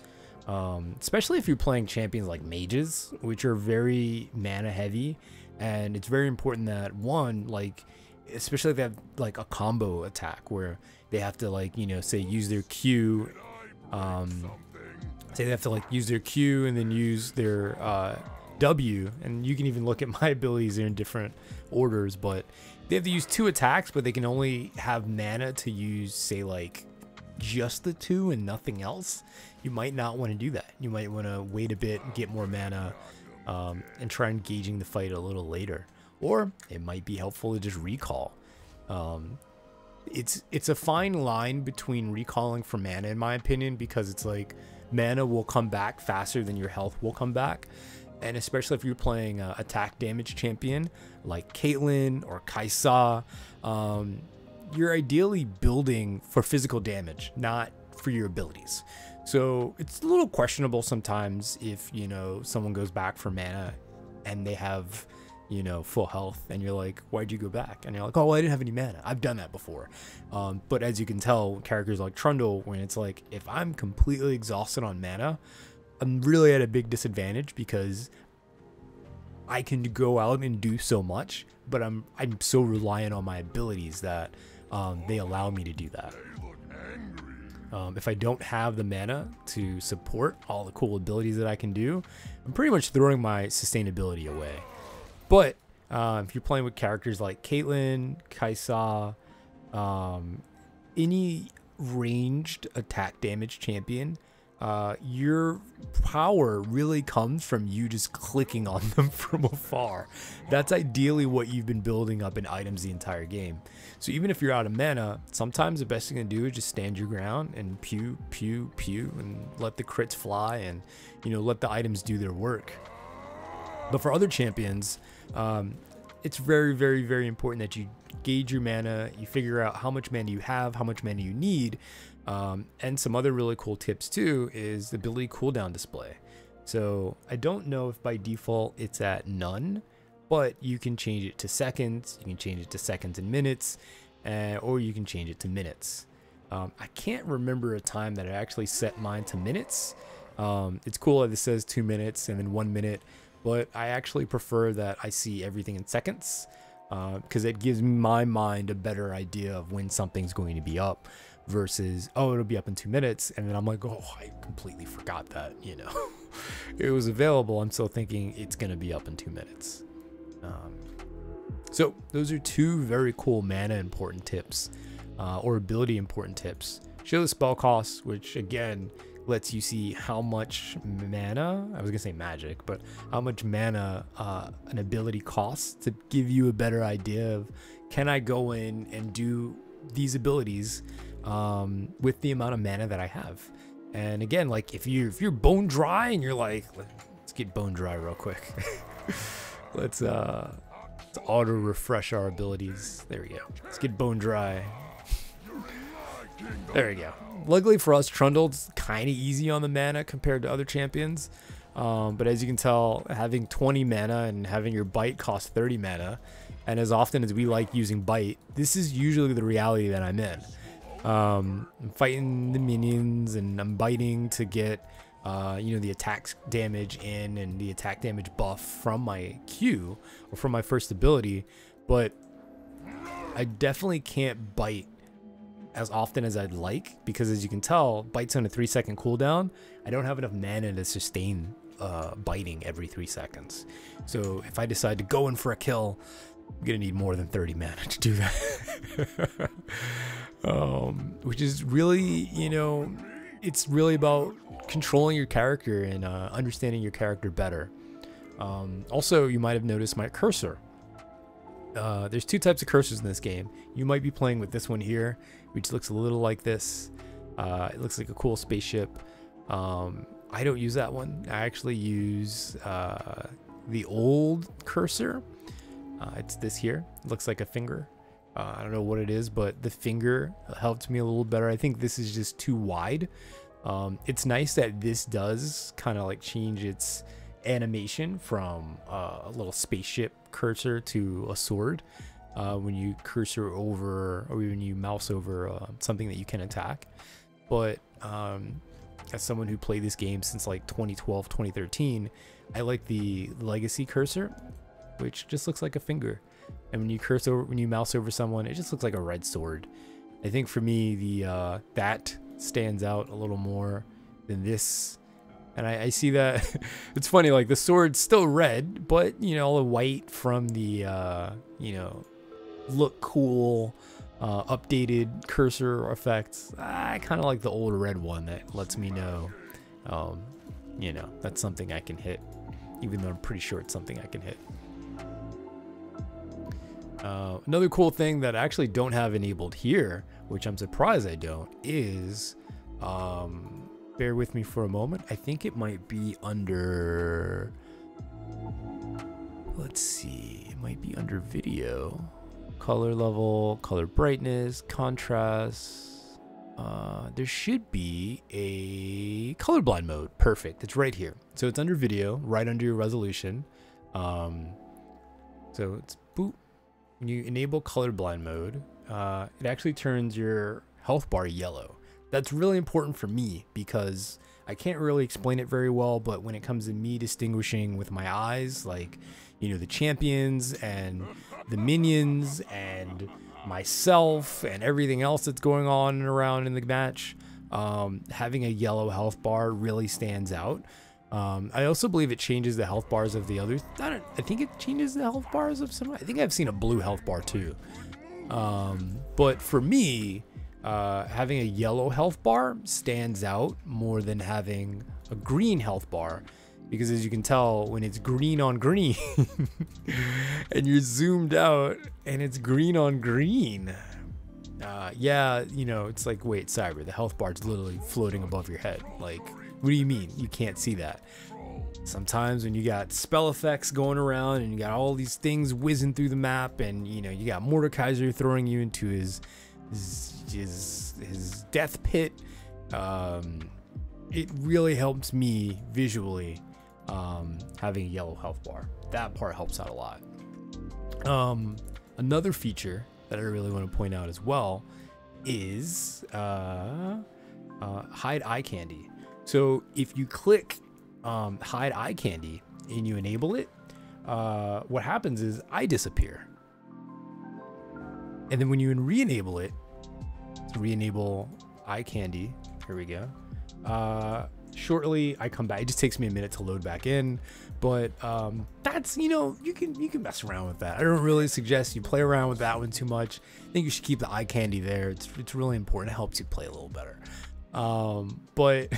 Especially if you're playing champions like mages, which are very mana heavy. And it's very important that one, like, especially if they have like a combo attack where they have to like, say use their Q, say they have to like use their Q and then use their W, and you can even look at my abilities, they're in different orders, but they have to use 2 attacks, but they can only have mana to use, say, like just the 2 and nothing else. You might not want to do that. You might want to wait a bit and get more mana and try engaging the fight a little later. or it might be helpful to just recall. It's a fine line between recalling for mana, in my opinion, because it's like mana will come back faster than your health will come back. And especially if you're playing a attack damage champion like Caitlyn or Kaisa, you're ideally building for physical damage, not for your abilities. So it's a little questionable sometimes if, you know, someone goes back for mana and they have, you know, full health, and you're like, why'd you go back? And you're like, oh, well, I didn't have any mana. I've done that before. But as you can tell, characters like Trundle, when it's like, if I'm completely exhausted on mana, I'm really at a big disadvantage because I can go out and do so much, but I'm so reliant on my abilities that they allow me to do that. If I don't have the mana to support all the cool abilities that I can do, I'm pretty much throwing my sustainability away. But if you're playing with characters like Caitlyn, Kaisa, any ranged attack damage champion, your power really comes from you just clicking on them from afar. That's ideally what you've been building up in items the entire game. So even if you're out of mana, sometimes the best thing to do is just stand your ground and pew, pew, pew, and let the crits fly, and, you know, let the items do their work. But for other champions, it's very, very, very important that you gauge your mana, you figure out how much mana you have, how much mana you need, and some other really cool tips too is the ability cooldown display. So I don't know if by default it's at none, but you can change it to seconds, you can change it to seconds and minutes, or you can change it to minutes. I can't remember a time that I actually set mine to minutes. It's cool that it says 2 minutes and then 1 minute, but I actually prefer that I see everything in seconds, because it gives my mind a better idea of when something's going to be up versus, oh, it'll be up in 2 minutes, and then I'm like, oh, I completely forgot that, you know, it was available. I'm still thinking it's going to be up in 2 minutes. So those are two very cool mana important tips, or ability important tips. Show the spell cost, which again lets you see how much mana, I was gonna say magic, but how much mana an ability costs, to give you a better idea of, can I go in and do these abilities with the amount of mana that I have. And again, like if you're bone dry and you're like, let's get bone dry real quick. let's auto refresh our abilities. There we go. Let's get bone dry. There we go. Luckily for us, Trundle's kind of easy on the mana compared to other champions. But as you can tell, having 20 mana and having your bite cost 30 mana, and as often as we like using bite, this is usually the reality that I'm in. I'm fighting the minions and I'm biting to get you know, the attack damage in and the attack damage buff from my Q or from my first ability, but I definitely can't bite as often as I'd like, because as you can tell, bite's on a 3-second cooldown. I don't have enough mana to sustain biting every 3 seconds. So if I decide to go in for a kill, I'm gonna need more than 30 mana to do that. Which is really, you know, it's really about controlling your character and understanding your character better. Also, you might have noticed my cursor. There's two types of cursors in this game. You might be playing with this one here, which looks a little like this. It looks like a cool spaceship. I don't use that one. I actually use the old cursor. It's this here. It looks like a finger. I don't know what it is, but the finger helped me a little better. I think this is just too wide. It's nice that this does kind of like change its animation from a little spaceship cursor to a sword when you cursor over, or when you mouse over something that you can attack. But as someone who played this game since like 2012, 2013, I like the legacy cursor, which just looks like a finger. And when you mouse over someone, it just looks like a red sword. I think for me, the that stands out a little more than this. And I see that it's funny, like the sword's still red, but you know, all the white from the you know, look cool updated cursor effects. I kind of like the old red one that lets me know you know, that's something I can hit, even though I'm pretty sure it's something I can hit. Another cool thing that I actually don't have enabled here, which I'm surprised I don't, is, bear with me for a moment. I think it might be under, let's see, it might be under video, color level, color brightness, contrast. There should be a colorblind mode. Perfect. It's right here. So it's under video, right under your resolution. So it's boop. When you enable colorblind mode, it actually turns your health bar yellow. That's really important for me because I can't really explain it very well, but when it comes to me distinguishing with my eyes, like, you know, the champions and the minions and myself and everything else that's going on and around in the match, having a yellow health bar really stands out. I also believe it changes the health bars of the others. I think it changes the health bars of some. I think I've seen a blue health bar too. But for me, having a yellow health bar stands out more than having a green health bar, because as you can tell, when it's green on green and you're zoomed out and it's green on green, yeah, you know, it's like, wait, Cyber, the health bar's literally floating above your head. Like, what do you mean you can't see that? Sometimes when you got spell effects going around and you got all these things whizzing through the map, and you know, you got Mordekaiser throwing you into his death pit, it really helps me visually, having a yellow health bar. That part helps out a lot. Another feature that I really want to point out as well is hide eye candy. So if you click hide eye candy and you enable it, what happens is I disappear. And then when you re-enable it, so re-enable eye candy, here we go. Shortly I come back. It just takes me a minute to load back in, but that's, you know, you can mess around with that. I don't really suggest you play around with that one too much. I think you should keep the eye candy there. It's really important. It helps you play a little better. But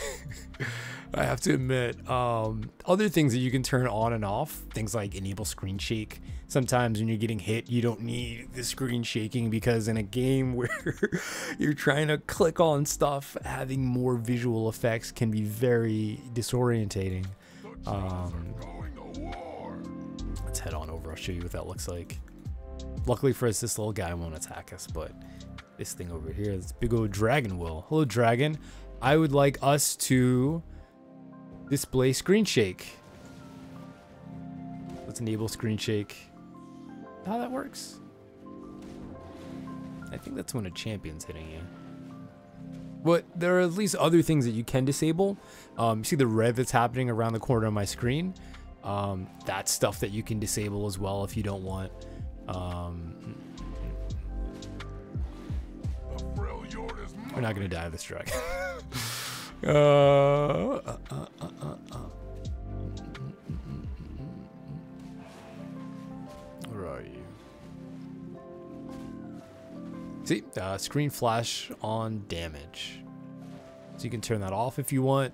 I have to admit, other things that you can turn on and off, things like enable screen shake. Sometimes when you're getting hit, you don't need the screen shaking, because in a game where you're trying to click on stuff, having more visual effects can be very disorientating. Let's head on over. I'll show you what that looks like. Luckily for us, this little guy won't attack us, but this thing over here, this big old dragon will. Hello, dragon. I would like us to display screen shake. Let's enable screen shake. How that works? I think that's when a champion's hitting you. But there are at least other things that you can disable. You see the red that's happening around the corner of my screen? That's stuff that you can disable as well if you don't want. We're not gonna die of this drug. Where are you? See, screen flash on damage. So you can turn that off if you want.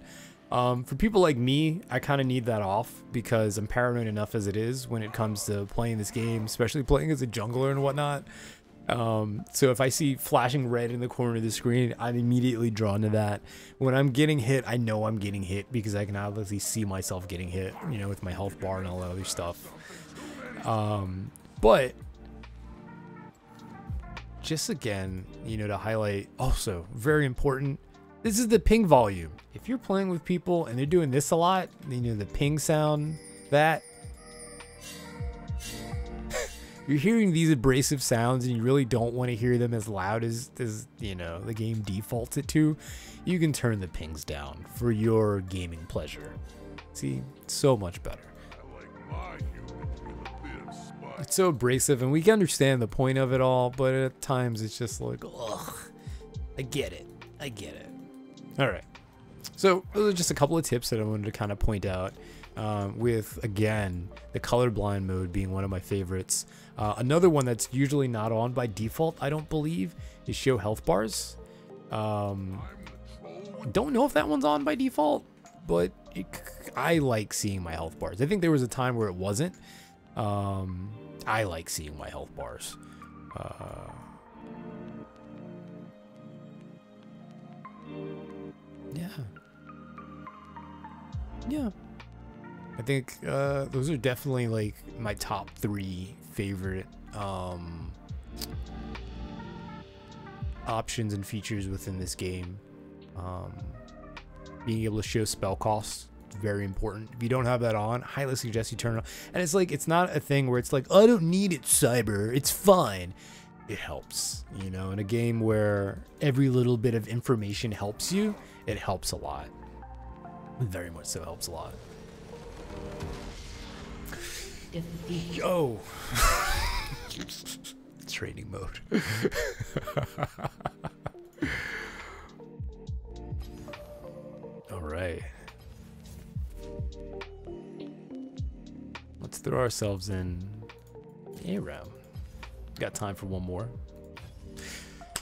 For people like me, I kind of need that off because I'm paranoid enough as it is when it comes to playing this game, especially playing as a jungler and whatnot. So if I see flashing red in the corner of the screen, I'm immediately drawn to that. When I'm getting hit, I know I'm getting hit because I can obviously see myself getting hit, you know, with my health bar and all that other stuff. But just again, you know, to highlight, also very important, this is the ping volume. If you're playing with people and they're doing this a lot, you know, the ping sound, that you're hearing these abrasive sounds and you really don't want to hear them as loud as you know, the game defaults it to, you can turn the pings down for your gaming pleasure. See, so much better. It's so abrasive, and we can understand the point of it all, but at times it's just like, ugh, I get it. All right. So those are just a couple of tips that I wanted to kind of point out, with, again, the colorblind mode being one of my favorites. Another one that's usually not on by default, I don't believe, is show health bars. Don't know if that one's on by default, but I like seeing my health bars. I think there was a time where it wasn't. I like seeing my health bars. Yeah. I think those are definitely like my top 3 favorite options and features within this game. Being able to show spell costs, very important. If you don't have that on, highly suggest you turn it on. And it's like, it's not a thing where it's like, I don't need it, Cyber, it's fine. It helps, you know, in a game where every little bit of information helps you, it helps a lot. Very much so helps a lot. Yo! Training mode. All right. Let's throw ourselves in ARAM. Got time for one more.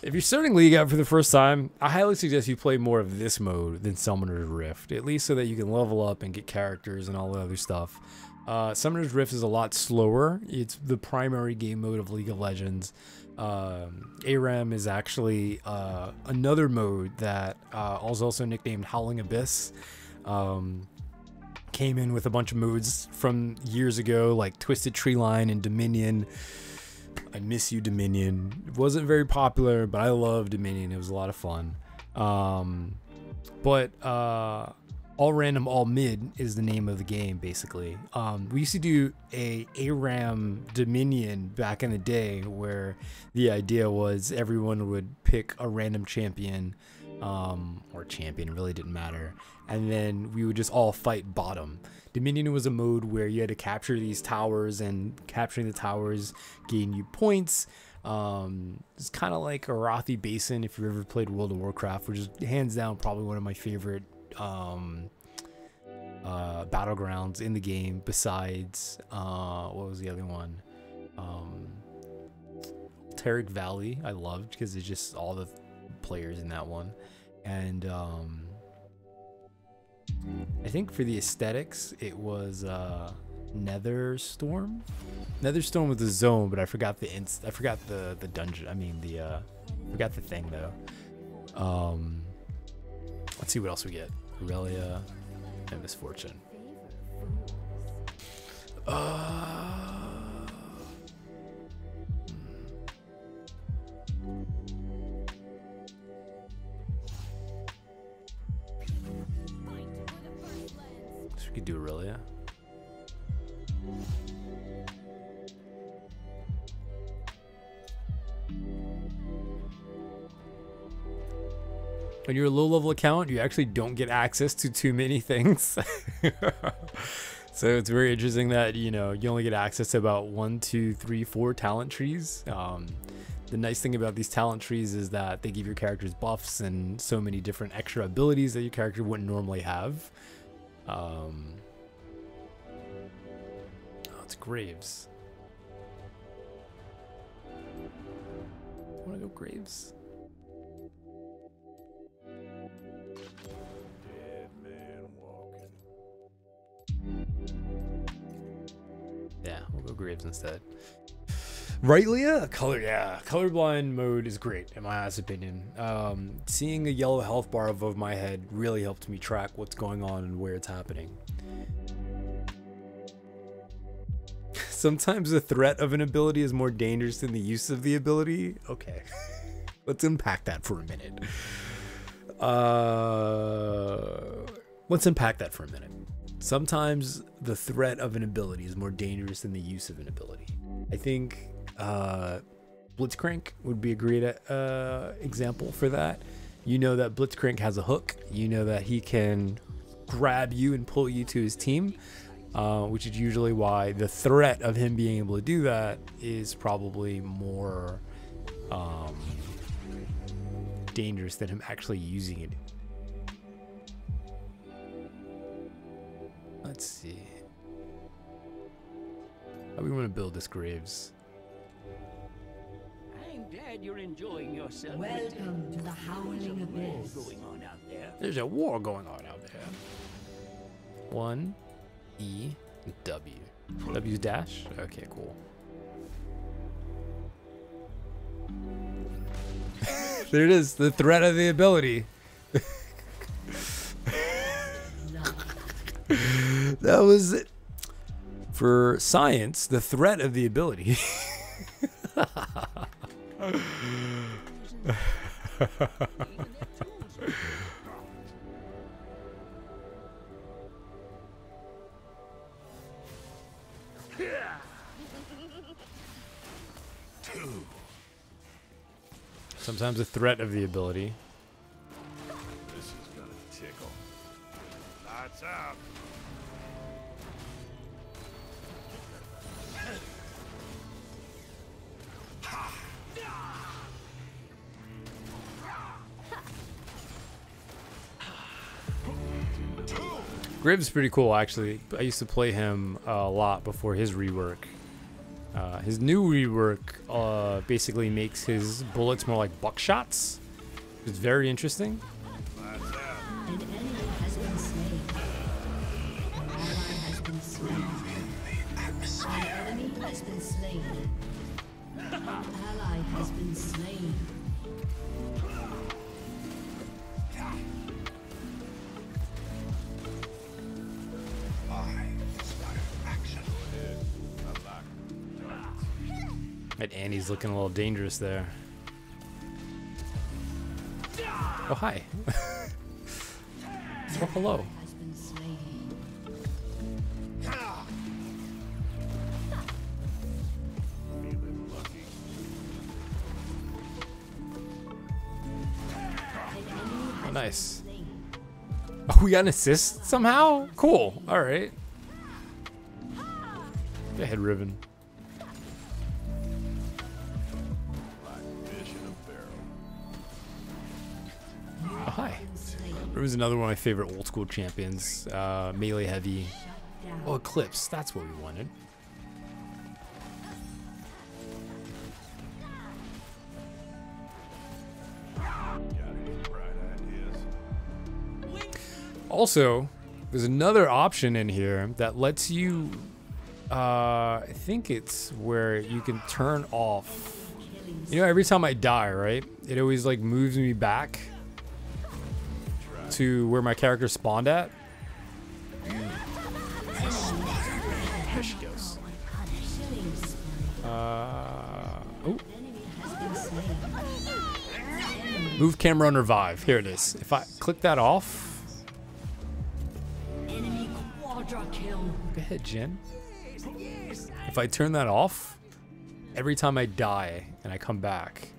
If you're starting League out for the first time, I highly suggest you play more of this mode than Summoner's Rift, at least so that you can level up and get characters and all the other stuff. Summoner's Rift is a lot slower. It's the primary game mode of League of Legends. ARAM is actually another mode that was also nicknamed Howling Abyss. Came in with a bunch of modes from years ago, like Twisted Treeline and Dominion. I miss you, Dominion. It wasn't very popular, but I love Dominion. It was a lot of fun. But All Random, All Mid is the name of the game, basically. We used to do a ARAM Dominion back in the day where the idea was everyone would pick a random champion, or champion, it really didn't matter. And then we would just all fight bottom. Dominion was a mode where you had to capture these towers, and capturing the towers gained you points. It's kind of like Arathi Basin if you've ever played World of Warcraft, which is hands down probably one of my favorite battlegrounds in the game, besides what was the other one? Tarek Valley I loved because it's just all the players in that one. And I think for the aesthetics it was Netherstorm. Netherstorm was the zone, but I forgot the dungeon. I mean forgot the thing though. Let's see what else we get. Aurelia and Misfortune. So we could do Aurelia. When you're a low-level account, you actually don't get access to too many things. So it's very interesting that, you know, you only get access to about 1, 2, 3, 4 talent trees. The nice thing about these talent trees is that they give your characters buffs and so many different extra abilities that your character wouldn't normally have. Oh, it's Graves. I want to go Graves.
Dead man walking.
Yeah, we'll go Graves instead. Right, Leah? Colorblind mode is great in my honest opinion. Seeing a yellow health bar above my head really helped me track what's going on and where it's happening. Sometimes the threat of an ability is more dangerous than the use of the ability. Okay, let's unpack that for a minute. Sometimes the threat of an ability is more dangerous than the use of an ability. I think Blitzcrank would be a great example for that. You know that Blitzcrank has a hook. You know that he can grab you and pull you to his team, which is usually why the threat of him being able to do that is probably more dangerous than him actually using it. Let's see. How we want to build this Graves?
I'm glad you're enjoying yourself.
Welcome to the Howling Abyss.
Going on out there.
There's a war going on out there. 1 E W. W's dash? Okay, cool. There it is, the threat of the ability. That was it. For science, the threat of the ability. Sometimes the threat of the ability.
This is gonna tickle. Lights out.
Gribb's pretty cool, actually. I used to play him a lot before his rework. His new rework basically makes his bullets more like buckshots. It's very interesting.
Lights out.
An enemy has been slain. An ally has been slain. An enemy has been slain. An ally has been slain.
And Annie's looking a little dangerous there. Oh, hi. Oh, hello.
Has been slain.
Feeling lucky.
An enemy has
Nice.
been slain.
Oh, we got an assist somehow? Cool. All right. Go ahead, Riven.
Like fish in a barrel.
Oh, hi.
Been slain.
Riven's another one of my favorite old school champions. Melee heavy.
Shut down.
Oh, Eclipse. That's what we wanted.
Got any bright ideas?
Also, there's another option in here that lets you, I think it's where you can turn off, you know, every time I die, right? It always like moves me back to where my character spawned at. There she goes.
Killing spree.
Oh,
Enemy has been slain.
move camera and revive. Here it is. If I click that off,
Enemy quadra kill.
go ahead, Jen. If I turn that off, every time I die and I come back,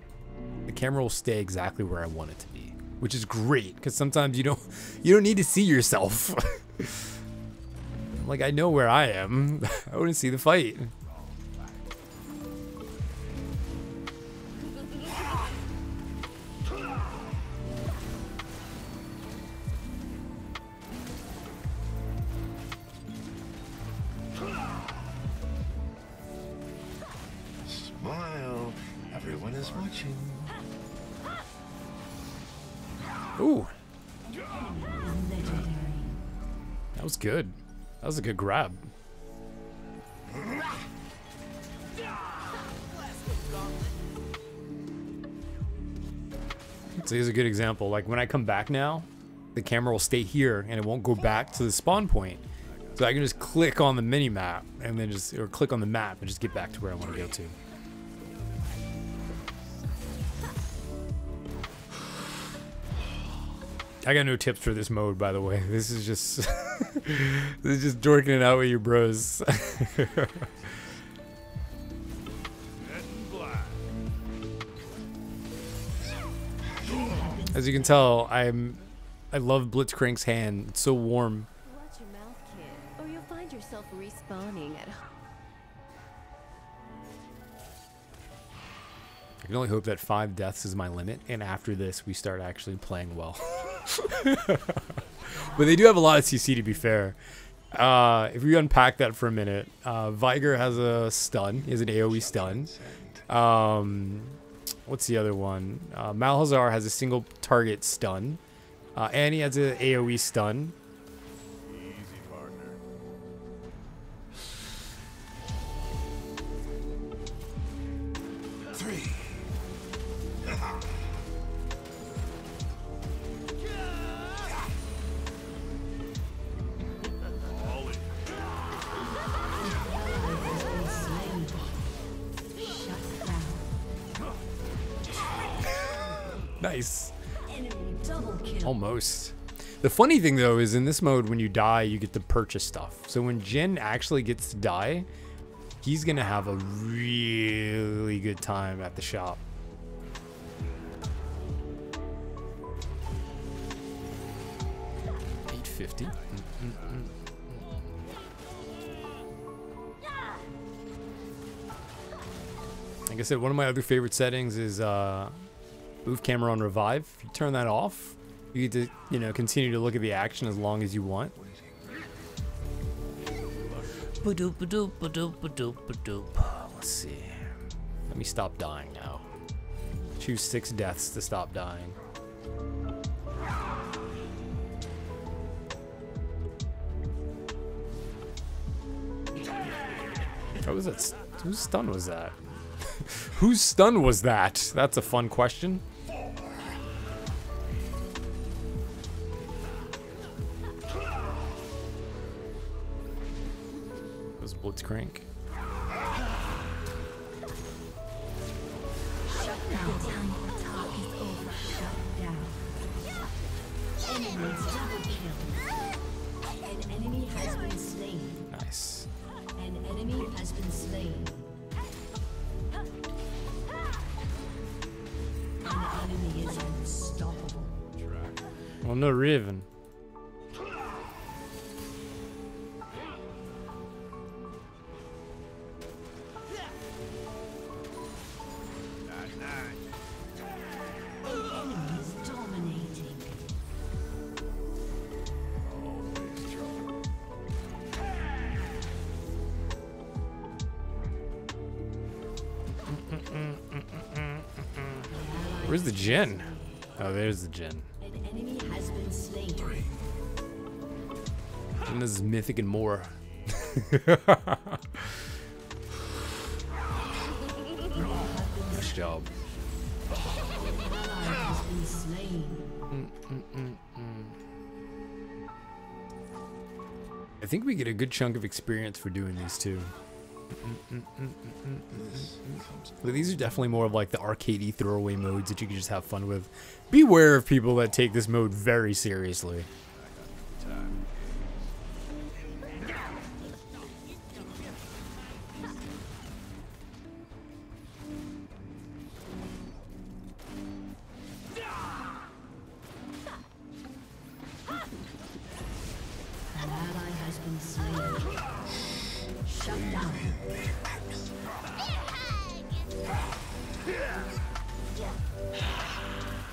the camera will stay exactly where I want it to be, which is great because sometimes you don't need to see yourself. Like, I know where I am. I wouldn't see the fight.
Smile. Everyone is watching.
Ooh,
Legendary.
that was good. That was a good grab. So here's a good example. Like when I come back now, the camera will stay here and it won't go back to the spawn point. So I can just click on the mini map and then or click on the map and just get back to where I want to go to. I got no tips for this mode, by the way. This is just this is just dorking it out with your bros.
Getting black.
As you can tell, I love Blitzcrank's hand. It's so warm.
Watch your mouth, kid, or you'll find yourself respawning at home.
I can only hope that 5 deaths is my limit, and after this, we start actually playing well. But they do have a lot of CC, to be fair. If we unpack that for a minute, Viger has a stun. He has an AoE stun. What's the other one? Malhazar has a single target stun. Annie has an AoE stun.
Easy, partner.
Nice.
Enemy double kill.
Almost. The funny thing though is in this mode, when you die, you get to purchase stuff. So when Jin actually gets to die, he's gonna have a really good time at the shop. $8.50. Like I said, one of my other favorite settings is move camera on revive. If you turn that off, you get to, you know, continue to look at the action as long as you want. Let's see. Let me stop dying now. Choose 6 deaths to stop dying. What was that? Whose stun was that? Whose stun was that? That's a fun question. It was Blitzcrank.
An enemy has been slain.
Nice.
An enemy has been slain. An enemy is unstoppable.
Well, no Riven.
An enemy is dominating.
Where's the Jin? Oh, there's the Jin.
An enemy has been slain.
And this is mythic and more. Nice job.
Ally has been slain.
I think we get a good chunk of experience for doing these too. But these are definitely more of like the arcadey throwaway modes that you can just have fun with. Beware of people that take this mode very seriously.
An ally has been slain. Shut down.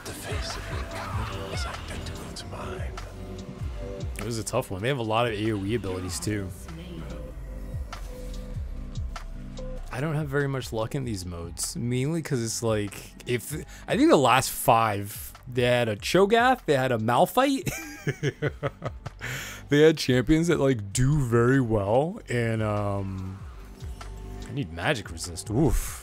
The face of your comet is identical to mine.
It was a tough one. They have a lot of AoE abilities too.
Slain.
I don't have very much luck in these modes, mainly because it's like, if I think the last 5, they had a Cho'Gath, they had a Malphite, they had champions that like do very well, and I need magic resist. Oof.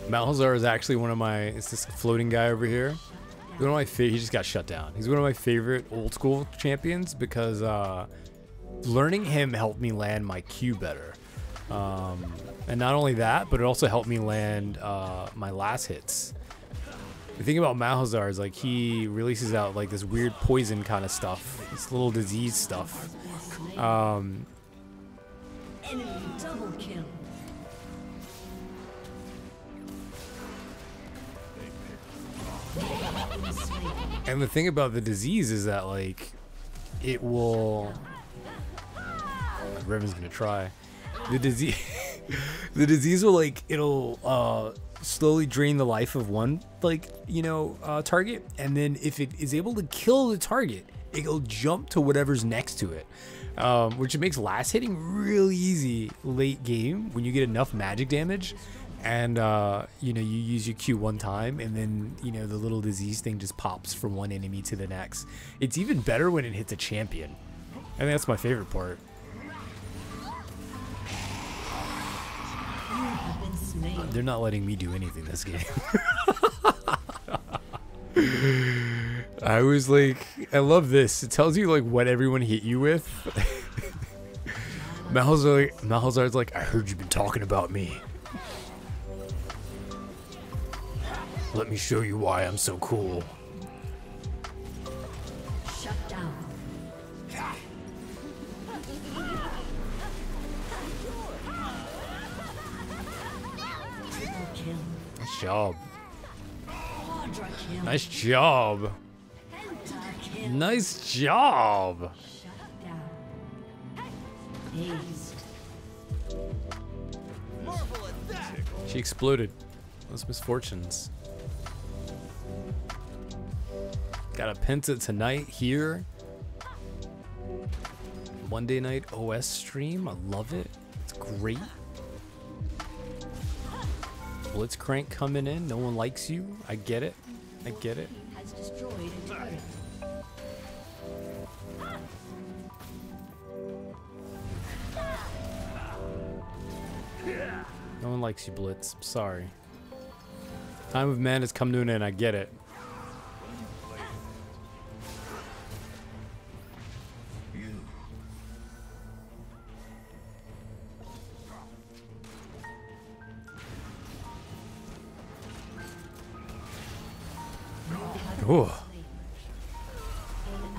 Malzahar is actually one of my, it's this floating guy over here. One of my he just got shut down. He's one of my favorite old school champions because learning him helped me land my Q better. And not only that, but it also helped me land my last hits. The thing about Malzahar is like he releases out like this weird poison kind of stuff, this little disease stuff.
Enemy double kill.
And the thing about the disease is that like it will. Revan's gonna try. The disease, the disease will like it'll slowly drain the life of one target, and then if it is able to kill the target, it'll jump to whatever's next to it, which makes last hitting really easy late game when you get enough magic damage. And you use your Q one time, and then the little disease thing just pops from one enemy to the next. It's even better when it hits a champion. I think that's my favorite part. They're not letting me do anything this game. I was like, I love this. It tells you like what everyone hit you with. Malzar's like, I heard you've been talking about me. Let me show you why I'm so cool.
Shut down. Triple kill.
Nice job.
Quadra kill.
Nice job.
Penta kill.
Nice job.
Shut down. Aced.
She exploded. Those misfortunes. Got a Penta tonight here. Monday night OS stream. I love it. It's great. Blitzcrank coming in. No one likes you. I get it. I get it.
Has destroyed a turret.
No one likes you, Blitz. I'm sorry. Time of Man has come to an end. I get it. Ooh.
An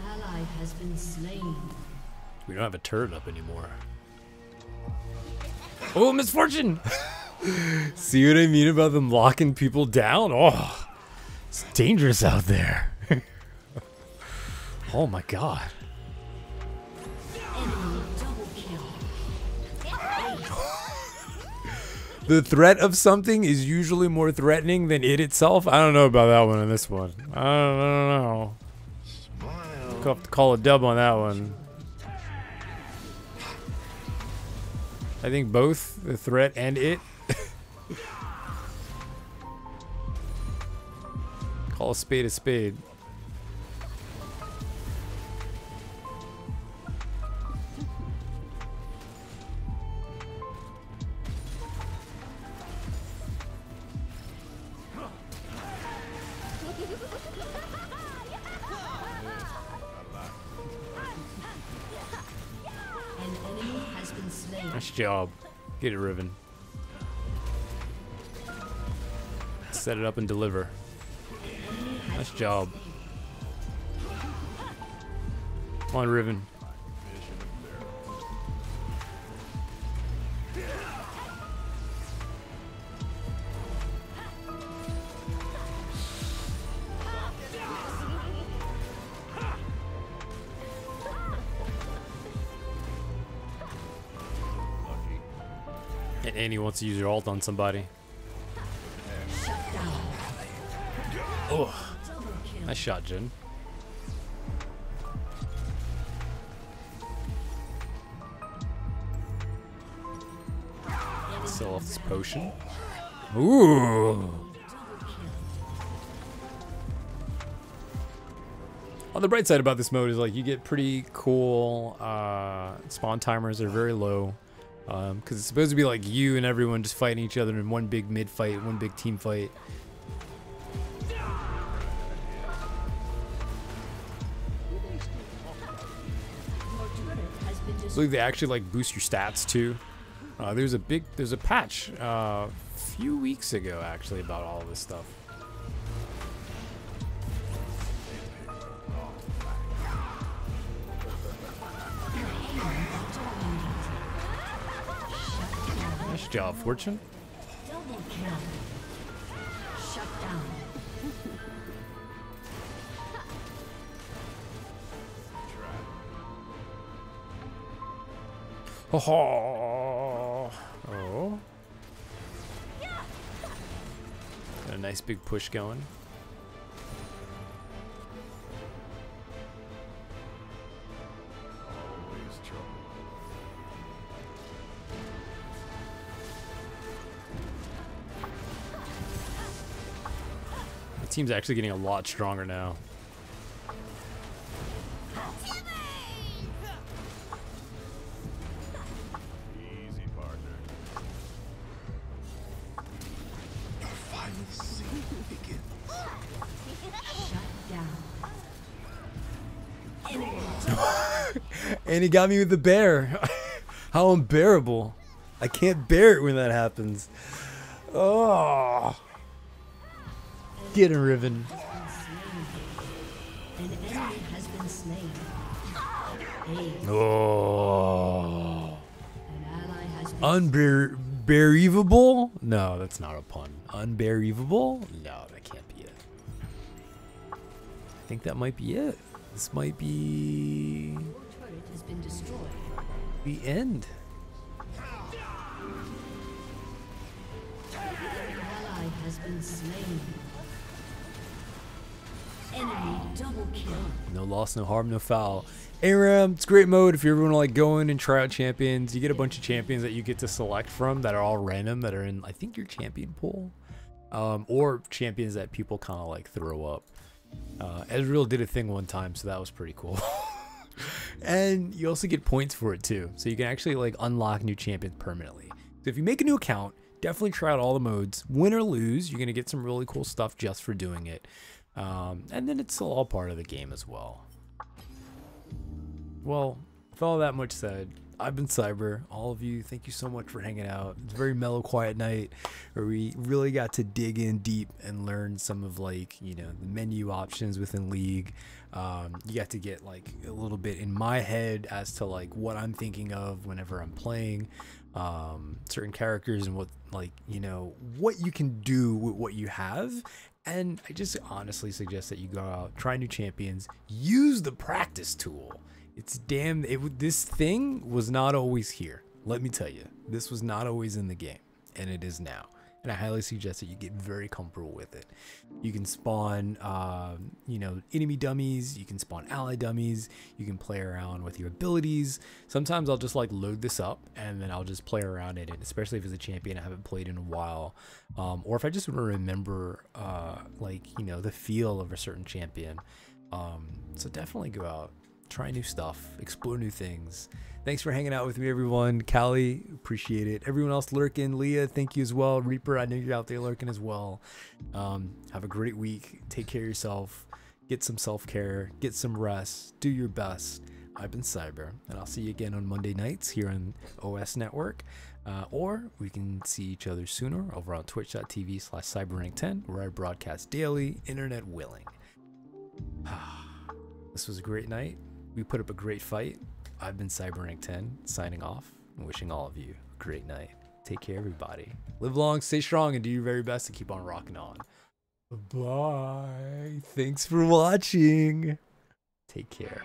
ally has been slain.
We don't have a turret up anymore. Oh, misfortune! See what I mean about them locking people down? Oh, it's dangerous out there. Oh my god.
Enemy double kill.
The threat of something is usually more threatening than it itself. I don't know about that one in this one. I don't know. I'll have to call a dub on that one. I think both the threat and it. Call a spade a spade.
An enemy has been slain.
Nice job. Get it, Riven. Set it up and deliver. Nice job. Come on, Riven. And Annie wants to use your ult on somebody. Oh, nice shot, Jin. Sell off this potion. Ooh. On the bright side about this mode is like you get pretty cool spawn timers. Are very low. Because it's supposed to be like you and everyone just fighting each other in one big mid fight, one big team fight. I believe they actually like boost your stats too. There's a patch a few weeks ago actually about all this stuff. Nice job, Fortune.
Double kill. Shut down.
Oh. Got a nice big push going.
Always trouble.
The team's actually getting a lot stronger now.
Easy, partner.
Your final scene begins.
Shut down.
And he got me with the bear. How unbearable. I can't bear it when that happens. Oh. Get him, Riven.
An enemy has been slain.
Oh.
An ally has been
Unbearable? No, that's not a pun. Unbearable? No, that can't be it. I think that might be it. This might be
Your turret has been destroyed.
the end.
An ally has been slain. Enemy double kill.
No loss, no harm, no foul. ARAM, it's great mode if you ever want to like go in and try out champions. You get a bunch of champions that you get to select from that are all random, that are in, I think, your champion pool. Or champions that people kind of like throw up. Ezreal did a thing one time, so that was pretty cool. And you also get points for it too. So you can actually like unlock new champions permanently. So if you make a new account, definitely try out all the modes. Win or lose, you're going to get some really cool stuff just for doing it. And then it's still all part of the game as well. Well, with all that much said, I've been Cyber. All of you, thank you so much for hanging out. It's a very mellow, quiet night where we really got to dig in deep and learn some of, like, you know, the menu options within League. You got to get like a little bit in my head as to like what I'm thinking of whenever I'm playing certain characters and what, like, you know, what you can do with what you have. And I just honestly suggest that you go out, try new champions, use the practice tool. It's damn, this thing was not always here. Let me tell you, this was not always in the game, and it is now. And I highly suggest that you get very comfortable with it. You can spawn, you know, enemy dummies. You can spawn ally dummies. You can play around with your abilities. Sometimes I'll just like load this up and then I'll just play around in it, especially if it's a champion I haven't played in a while. Or if I just want to remember, like, you know, the feel of a certain champion. So definitely go out, try new stuff, explore new things. Thanks for hanging out with me, everyone. Callie, appreciate it. Everyone else lurking, Leah, thank you as well. Reaper, I know you're out there lurking as well. Have a great week. Take care of yourself. Get some self-care. Get some rest. Do your best. I've been Cyber, and I'll see you again on Monday nights here on OS Network. Or we can see each other sooner over on twitch.tv/Cyberrank10, where I broadcast daily, internet willing. This was a great night. We put up a great fight. I've been Cyberrank10, signing off and wishing all of you a great night. Take care, everybody. Live long, stay strong, and do your very best to keep on rocking on. Bye. Thanks for watching. Take care.